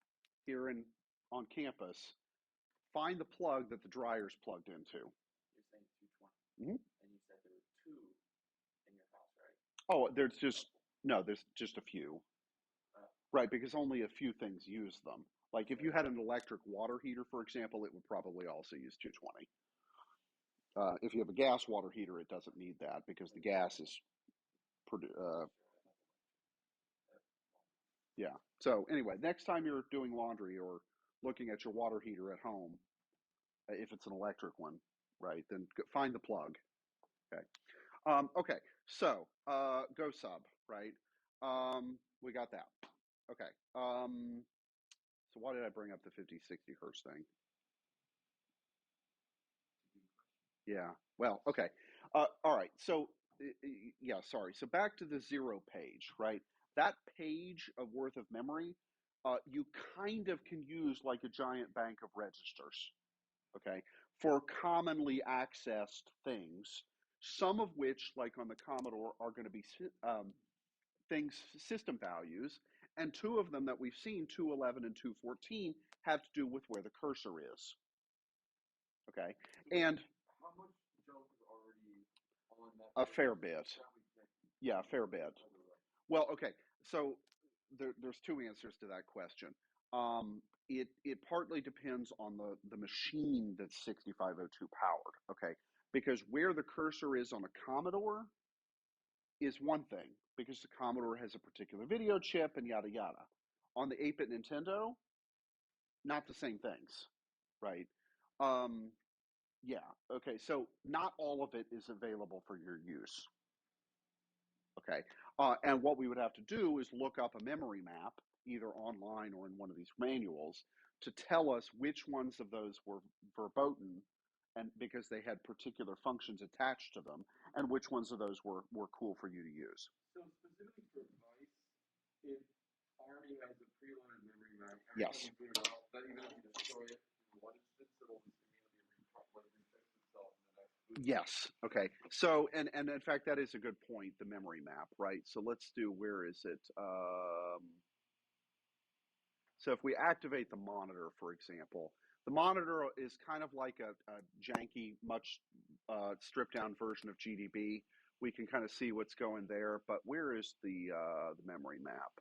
here in on campus, find the plug that the dryer's plugged into. You're saying 220, Mhm. and you said there were two in your house, right? Oh, there's just no, there's just a few. Uh, Right, because only a few things use them. Like if you had an electric water heater, for example, it would probably also use 220. If you have a gas water heater, it doesn't need that because the gas is yeah. So anyway, next time you're doing laundry or looking at your water heater at home, if it's an electric one, right, then find the plug. Okay. Okay. So GOSUB, right? We got that. Okay. So why did I bring up the 50, 60 hertz thing? Yeah. Well, okay. All right. So, yeah, sorry. So back to the zero page, right? That page of worth of memory, you kind of can use like a giant bank of registers, okay, for commonly accessed things, some of which, like on the Commodore, are going to be things, system values, and two of them that we've seen, 211 and 214, have to do with where the cursor is, okay? so And how much junk is already on that a page? fair bit. Yeah, a fair bit. Well, okay. So there's two answers to that question. It partly depends on the machine that's 6502 powered. Okay, because where the cursor is on a Commodore is one thing because the Commodore has a particular video chip and yada yada. On the 8-bit Nintendo, not the same things, right? Um, yeah. Okay. So not all of it is available for your use. Okay. And what we would have to do is look up a memory map, either online or in one of these manuals, to tell us which ones of those were verboten and because they had particular functions attached to them, and which ones of those were cool for you to use. So specifically for mice, it already has a preloaded memory map. Every time Yes. you boot it up, that even if you destroy it in one instance, it'll just immediately refix itself in the next boot. Yes. Okay. So, and in fact, that is a good point. The memory map, right? So let's do. Where is it? So if we activate the monitor, for example, the monitor is kind of like a janky, much stripped down version of GDB. We can kind of see what's going there, but where is the memory map?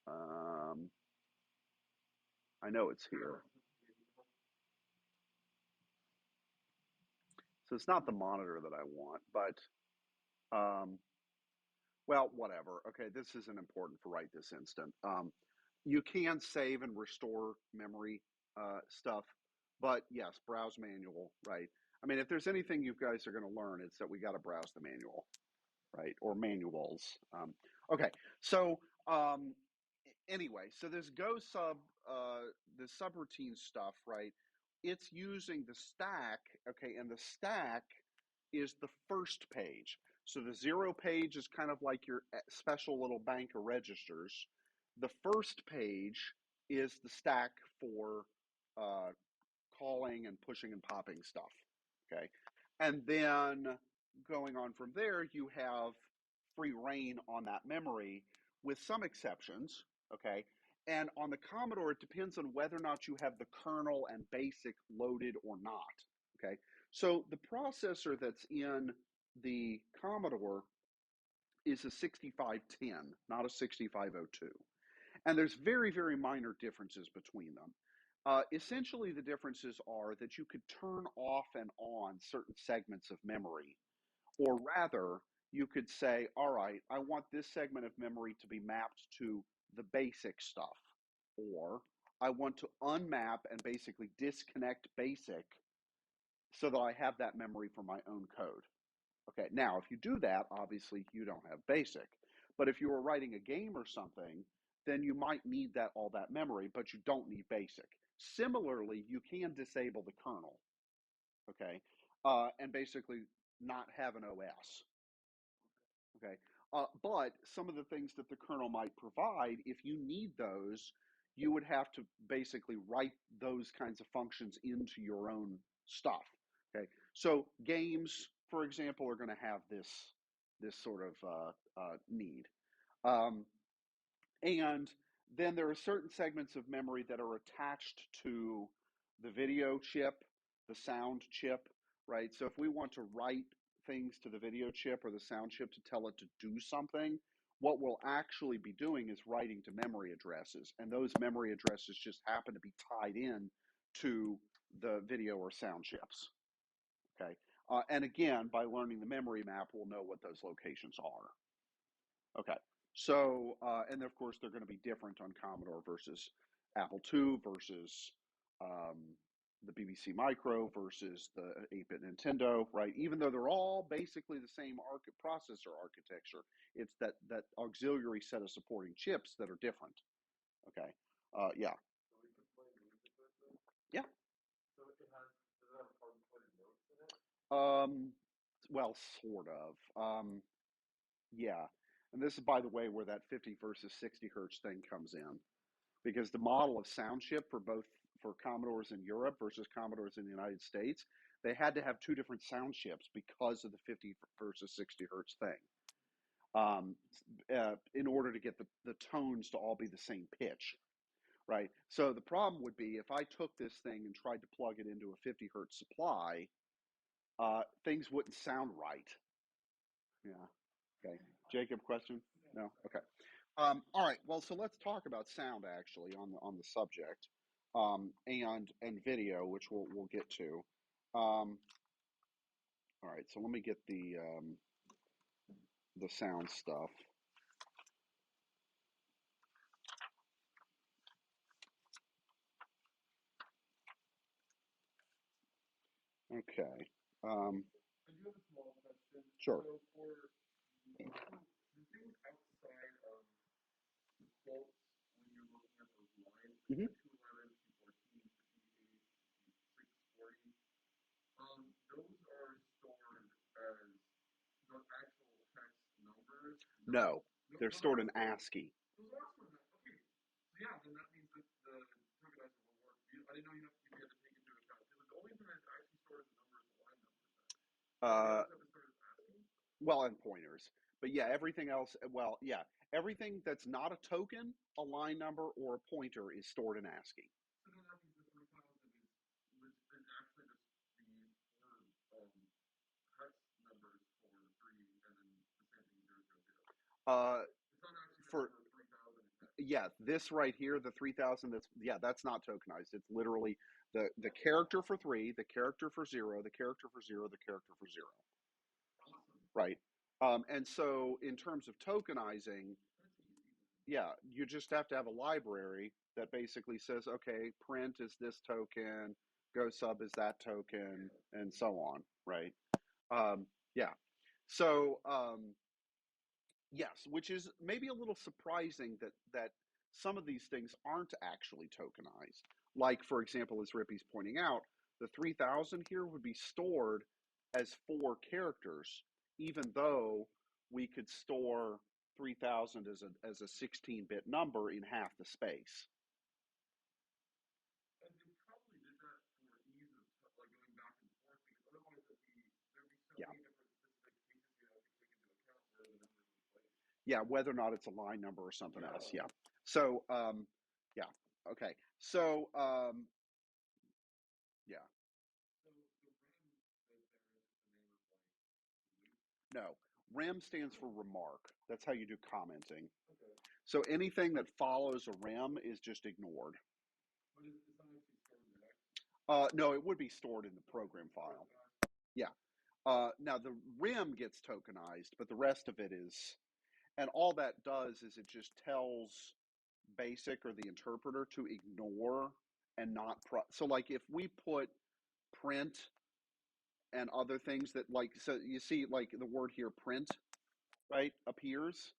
Um, I know it's here. So it's not the monitor that I want, but um, well, whatever. Okay, this isn't important for right this instant. You can save and restore memory stuff, but yes, browse manual, right? I mean, if there's anything you guys are going to learn, it's that we got to browse the manual, right? Or manuals. Okay, so anyway, so this the subroutine stuff, right? It's using the stack, okay, and the stack is the first page. So the zero page is kind of like your special little bank of registers. The first page is the stack for uh, calling and pushing and popping stuff. Okay. And then going on from there, you have free reign on that memory with some exceptions. Okay. And on the Commodore, it depends on whether or not you have the kernel and basic loaded or not. Okay. So the processor that's in the Commodore is a 6510, not a 6502. And there's very, very minor differences between them. Essentially, the differences are that you could turn off and on certain segments of memory, or rather, you could say, all right, I want this segment of memory to be mapped to the basic stuff, or I want to unmap and basically disconnect basic so that I have that memory for my own code. Okay, now if you do that, obviously you don't have basic. But if you were writing a game or something, then you might need that all that memory, but you don't need basic. Similarly, you can disable the kernel. Okay, and basically not have an OS. Okay. But some of the things that the kernel might provide, if you need those, you would have to basically write those kinds of functions into your own stuff. Okay. So games, for example, are going to have this sort of need. Um, and then there are certain segments of memory that are attached to the video chip, the sound chip, right? So if we want to write things to the video chip or the sound chip to tell it to do something, what we'll actually be doing is writing to memory addresses. And those memory addresses just happen to be tied in to the video or sound chips. Okay. And again, by learning the memory map, we'll know what those locations are. Okay. So, and of course, they're going to be different on Commodore versus Apple II versus the BBC Micro versus the 8-bit Nintendo, right? Even though they're all basically the same processor architecture, it's that auxiliary set of supporting chips that are different. Okay. Yeah. So we could play music with it? Yeah. So does it have carbon-coated notes in it? Well, sort of. Yeah. And this is, by the way, where that 50 versus 60 hertz thing comes in, because the model of sound chip for Commodores in Europe versus Commodores in the United States, they had to have two different sound chips because of the 50 versus 60 hertz thing, in order to get the tones to all be the same pitch, right? So the problem would be if I took this thing and tried to plug it into a 50 hertz supply, things wouldn't sound right. Yeah. Okay. Jacob, question? No? Okay. All right. Well, so let's talk about sound actually on the subject, and video, which we'll get to. All right. So let me get the sound stuff. Okay. I do have a small question. Sure. So for the things outside of the quotes, when you're looking at those lines, Mhm. the 211, 214, 58, 640, those are stored as the actual text numbers? No, they're Those stored are in stored. ASCII. Those are stored. Okay. So yeah, then that means that the tokenizer will work. I didn't know you had to take into account. Because the only thing that's actually stored as a number is the line numbers. Uh, Then. Have to start as ASCII? well, and pointers. But yeah, everything else, well, yeah, everything that's not a token, a line number, or a pointer is stored in ASCII. So then that means the 3000 is actually just the four hex numbers for the 3 and then the same thing 000. Uh, It's not actually for the 3000 in hex. Yeah, this right here, the 3000, that's not tokenized. It's literally the character for 3, the character for 0, the character for 0, the character for 0. Awesome. Right. And so in terms of tokenizing, That's easy. yeah, you just have to have a library that basically says, okay, print is this token, GOSUB is that token, and so on, right? Yeah. So yes, which is maybe a little surprising that some of these things aren't actually tokenized. Like, for example, as Rippy's pointing out, the 3000 here would be stored as 4 characters, even though we could store 3000 as a 16-bit number in half the space. And they probably did that for ease of going back and forth, because otherwise there'd be so Yeah. many different specific cases you have to take into account where the numbers would be placed. Yeah, whether or not it's a line number or something else. Yeah. So, yeah. Okay. So, yeah. So the REM that there is the name of loop. No. REM stands for remark. That's how you do commenting. Okay. So anything that follows a REM is just ignored. But it's not actually stored in the No, it would be stored in the program file. Yeah. Now the REM gets tokenized, but the rest of it is, and all that does is it just tells BASIC or the interpreter to ignore and not so like if we put print and other things that, like, so you see like the word here print, right, appears,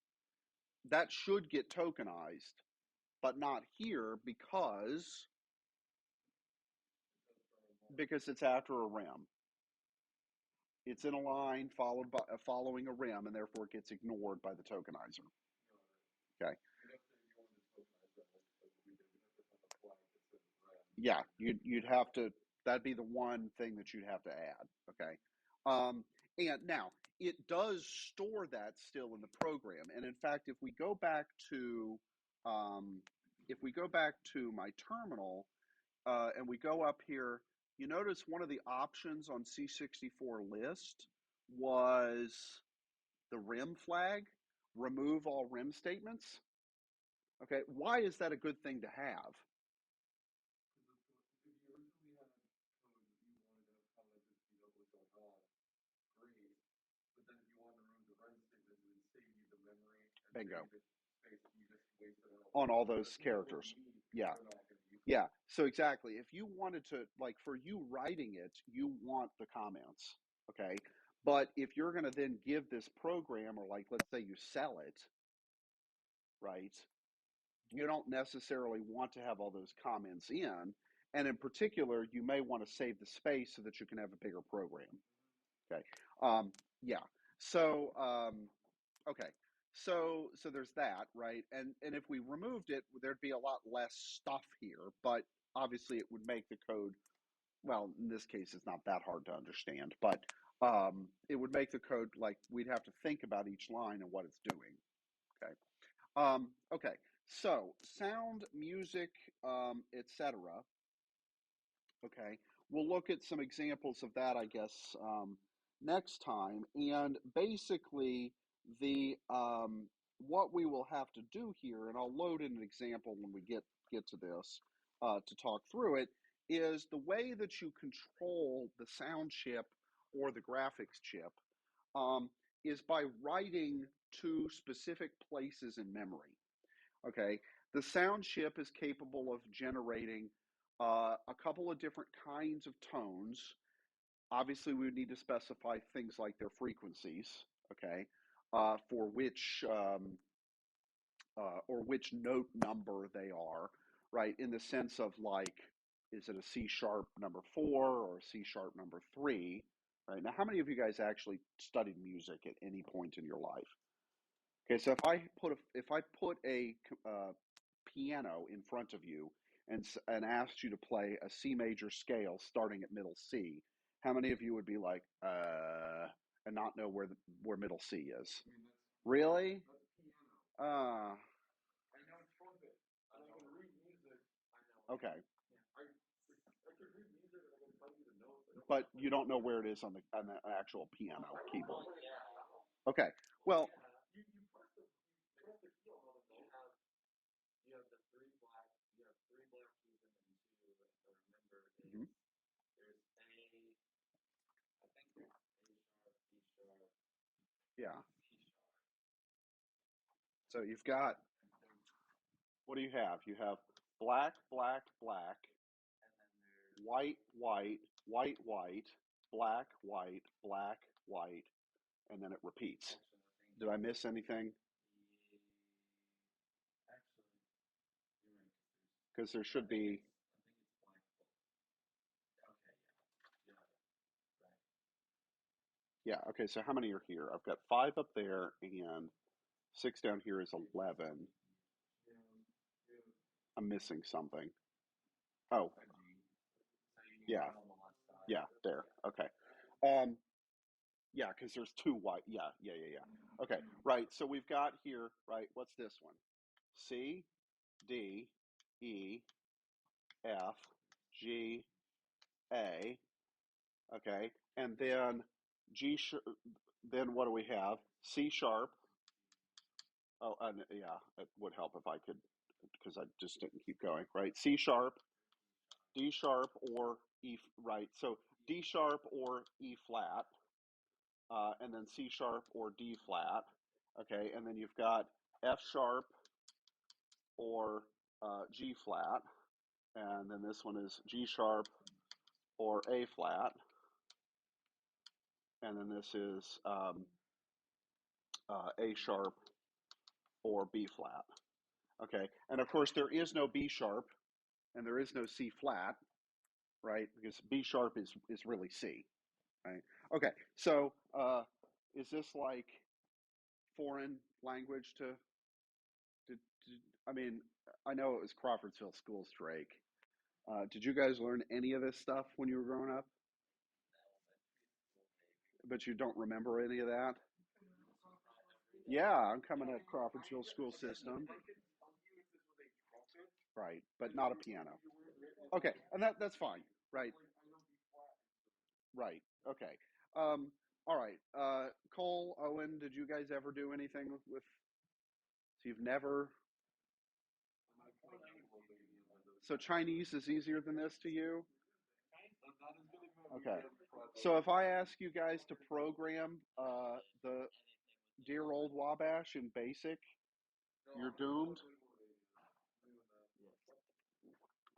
that should get tokenized, but not here because it's after a REM. It's in a line following a rim, and therefore it gets ignored by the tokenizer. Okay. Yeah, you'd have to. That'd be the one thing that you'd have to add. Okay. And now it does store that still in the program. And in fact, if we go back to my terminal and we go up here, you notice one of the options on C64 list was the rim flag, remove all rim statements. Okay, why is that a good thing to have? If you originally had code that you wanted to have commented to see what was going on, great. But then if you wanted to remove the run statement, it would save you the memory and Bingo. save it space that you just wasted on all those characters. Yeah. Yeah. So exactly. If you wanted to, like for you writing it, you want the comments. Okay. But if you're going to then give this program, or like, let's say you sell it, right? You don't necessarily want to have all those comments in. And in particular, you may want to save the space so that you can have a bigger program. Okay. Yeah. So, okay. So there's that, right? And if we removed it, there'd be a lot less stuff here, but obviously it would make the code, well, in this case, it's not that hard to understand, but it would make the code like we'd have to think about each line and what it's doing. Okay. Okay. So sound, music, etc. Okay, we'll look at some examples of that, I guess, next time. And basically, the what we will have to do here, and I'll load in an example when we get to this to talk through it, is the way that you control the sound chip or the graphics chip is by writing to specific places in memory. Okay, the sound chip is capable of generating a couple of different kinds of tones. Obviously, we would need to specify things like their frequencies, okay, for which or which note number they are, right? In the sense of like, is it a C sharp number 4 or a C sharp number 3? Right now, how many of you guys actually studied music at any point in your life? Okay, so if I put a piano in front of you and asked you to play a C major scale starting at middle C, how many of you would be like and not know where middle C is? Really? Uh I know trumpet. And I can read music. okay. I can read music and I can tell you the notes. But you don't know where it is on the actual piano keyboard. Okay. Well, you press the key on all the notes. You have the three black keys and then two. If I remember, mhm. there's A. I think there's A sharp, B sharp, Yeah. C sharp. So you've got, what do you have? You have black, black, black, And then there's white, white, white, white, black, white, black, white, and then it repeats. Did I miss anything? actually, you're right. Because there should be, I think it's black. Okay, yeah. Yeah, right. yeah, okay, so how many are here? I've got 5 up there and 6 down here is 11. I'm missing something. Oh, yeah, yeah, there. Okay. Um, yeah, because there's 2 white. Yeah, yeah, yeah, yeah. Okay, right. So we've got here, right? What's this one? C, D, E, F, G, A. Okay, and then G. Then what do we have? C sharp. Oh, and yeah, it would help if I could, because I just didn't keep going. Right, C sharp, D sharp, or E. Right, so D sharp or E flat, and then C sharp or D flat. Okay, and then you've got F sharp or G flat, and then this one is G sharp or A flat, and then this is A sharp or B flat. Okay, and of course there is no B sharp and there is no C flat, right? Because B sharp is really C. right? Okay, so is this like foreign language I mean, I know it was Crawfordsville Schools, Drake. Did you guys learn any of this stuff when you were growing up? But you don't remember any of that? Yeah, I'm coming to Crawfordsville school system. Right, but not a piano. Okay, and that's fine. Right, right. Okay. All right. Cole, Owen, did you guys ever do anything with so you've never so Chinese is easier than this to you? Okay. So if I ask you guys to program the dear old Wabash in BASIC, you're doomed.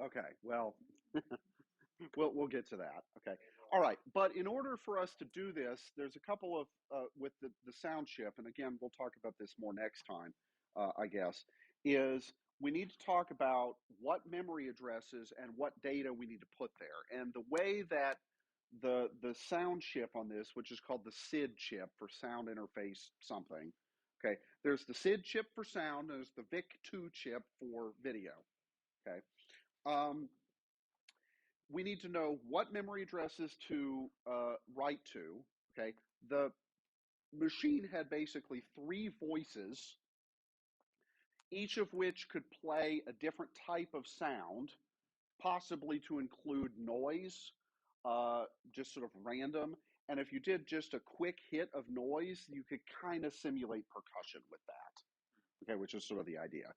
Okay. Well, we'll get to that. Okay. All right. But in order for us to do this, there's a couple of with the sound chip, and again, we'll talk about this more next time, I guess, is we need to talk about what memory addresses and what data we need to put there. And the way that the sound chip on this, which is called the SID chip for sound interface something. Okay. There's the SID chip for sound, and there's the VIC2 chip for video. Okay. Um, we need to know what memory addresses to write to. Okay, the machine had basically three voices, each of which could play a different type of sound, possibly to include noise, just sort of random. And if you did just a quick hit of noise, you could kind of simulate percussion with that. Okay, which is sort of the idea.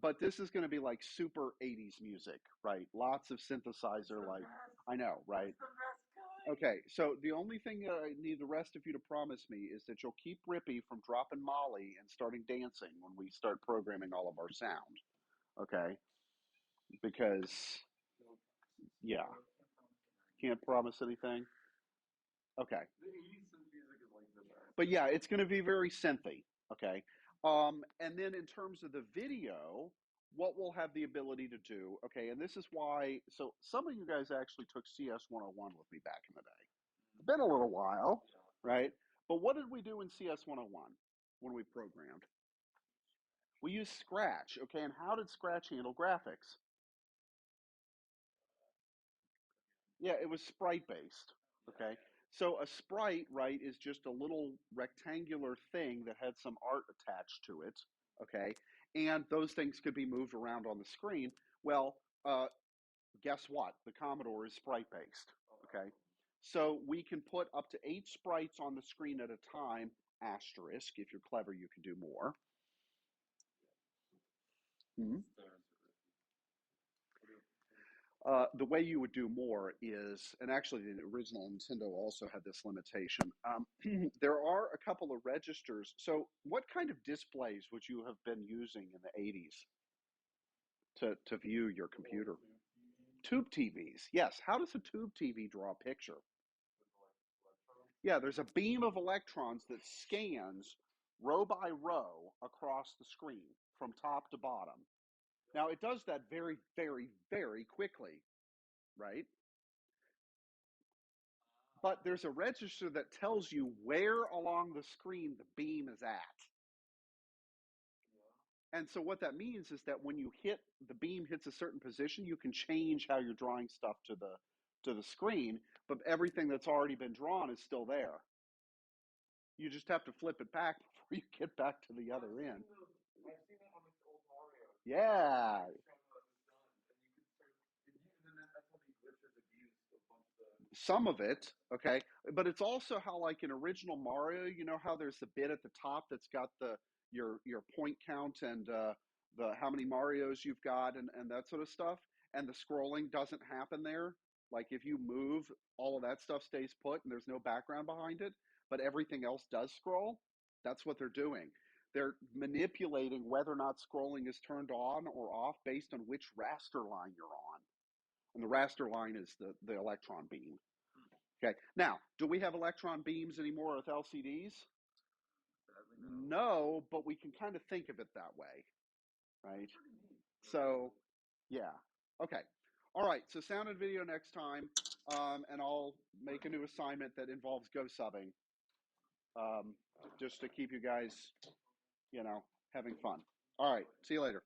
But this is going to be like super 80s music, right? Lots of synthesizer, like, I know, right? Okay, so the only thing I need the rest of you to promise me is that you'll keep Rippy from dropping Molly and starting dancing when we start programming all of our sound. Okay, because, yeah, can't promise anything. Okay. But yeah, it's going to be very synthy. Okay. And then in terms of the video, what we'll have the ability to do, okay, and this is why, so some of you guys actually took CS101 with me back in the day. It's been a little while, right? But what did we do in CS101 when we programmed? We used Scratch, okay, and how did Scratch handle graphics? Yeah, it was sprite based. Okay. So a sprite, right, is just a little rectangular thing that had some art attached to it. Okay. And those things could be moved around on the screen. Well, guess what? The Commodore is sprite based. Okay. So we can put up to 8 sprites on the screen at a time, asterisk. If you're clever, you can do more. Hmm. The way you would do more is, and actually the original Nintendo also had this limitation. There are a couple of registers. So, what kind of displays would you have been using in the 80s to view your computer? Tube TVs. Yes. How does a tube TV draw a picture? Yeah, there's a beam of electrons that scans row by row across the screen from top to bottom. Now, it does that very, very, very quickly, right? But there's a register that tells you where along the screen the beam is at. And so what that means is that when you hit the beam hits a certain position, you can change how you're drawing stuff to the screen, but everything that's already been drawn is still there. You just have to flip it back before you get back to the other end. Yeah, some of it, okay, but it's also how, like in original Mario, you know how there's the bit at the top that's got the your point count and the how many Marios you've got and that sort of stuff, and the scrolling doesn't happen there. Like if you move, all of that stuff stays put and there's no background behind it, but everything else does scroll. That's what they're doing. They're manipulating whether or not scrolling is turned on or off based on which raster line you're on. And the raster line is the electron beam. Okay. Now, do we have electron beams anymore with LCDs? No, but we can kind of think of it that way, right? So, yeah. Okay. All right. So, sound and video next time. and I'll make a new assignment that involves GOSUBing, um, just to keep you guys, having fun. All right. See you later.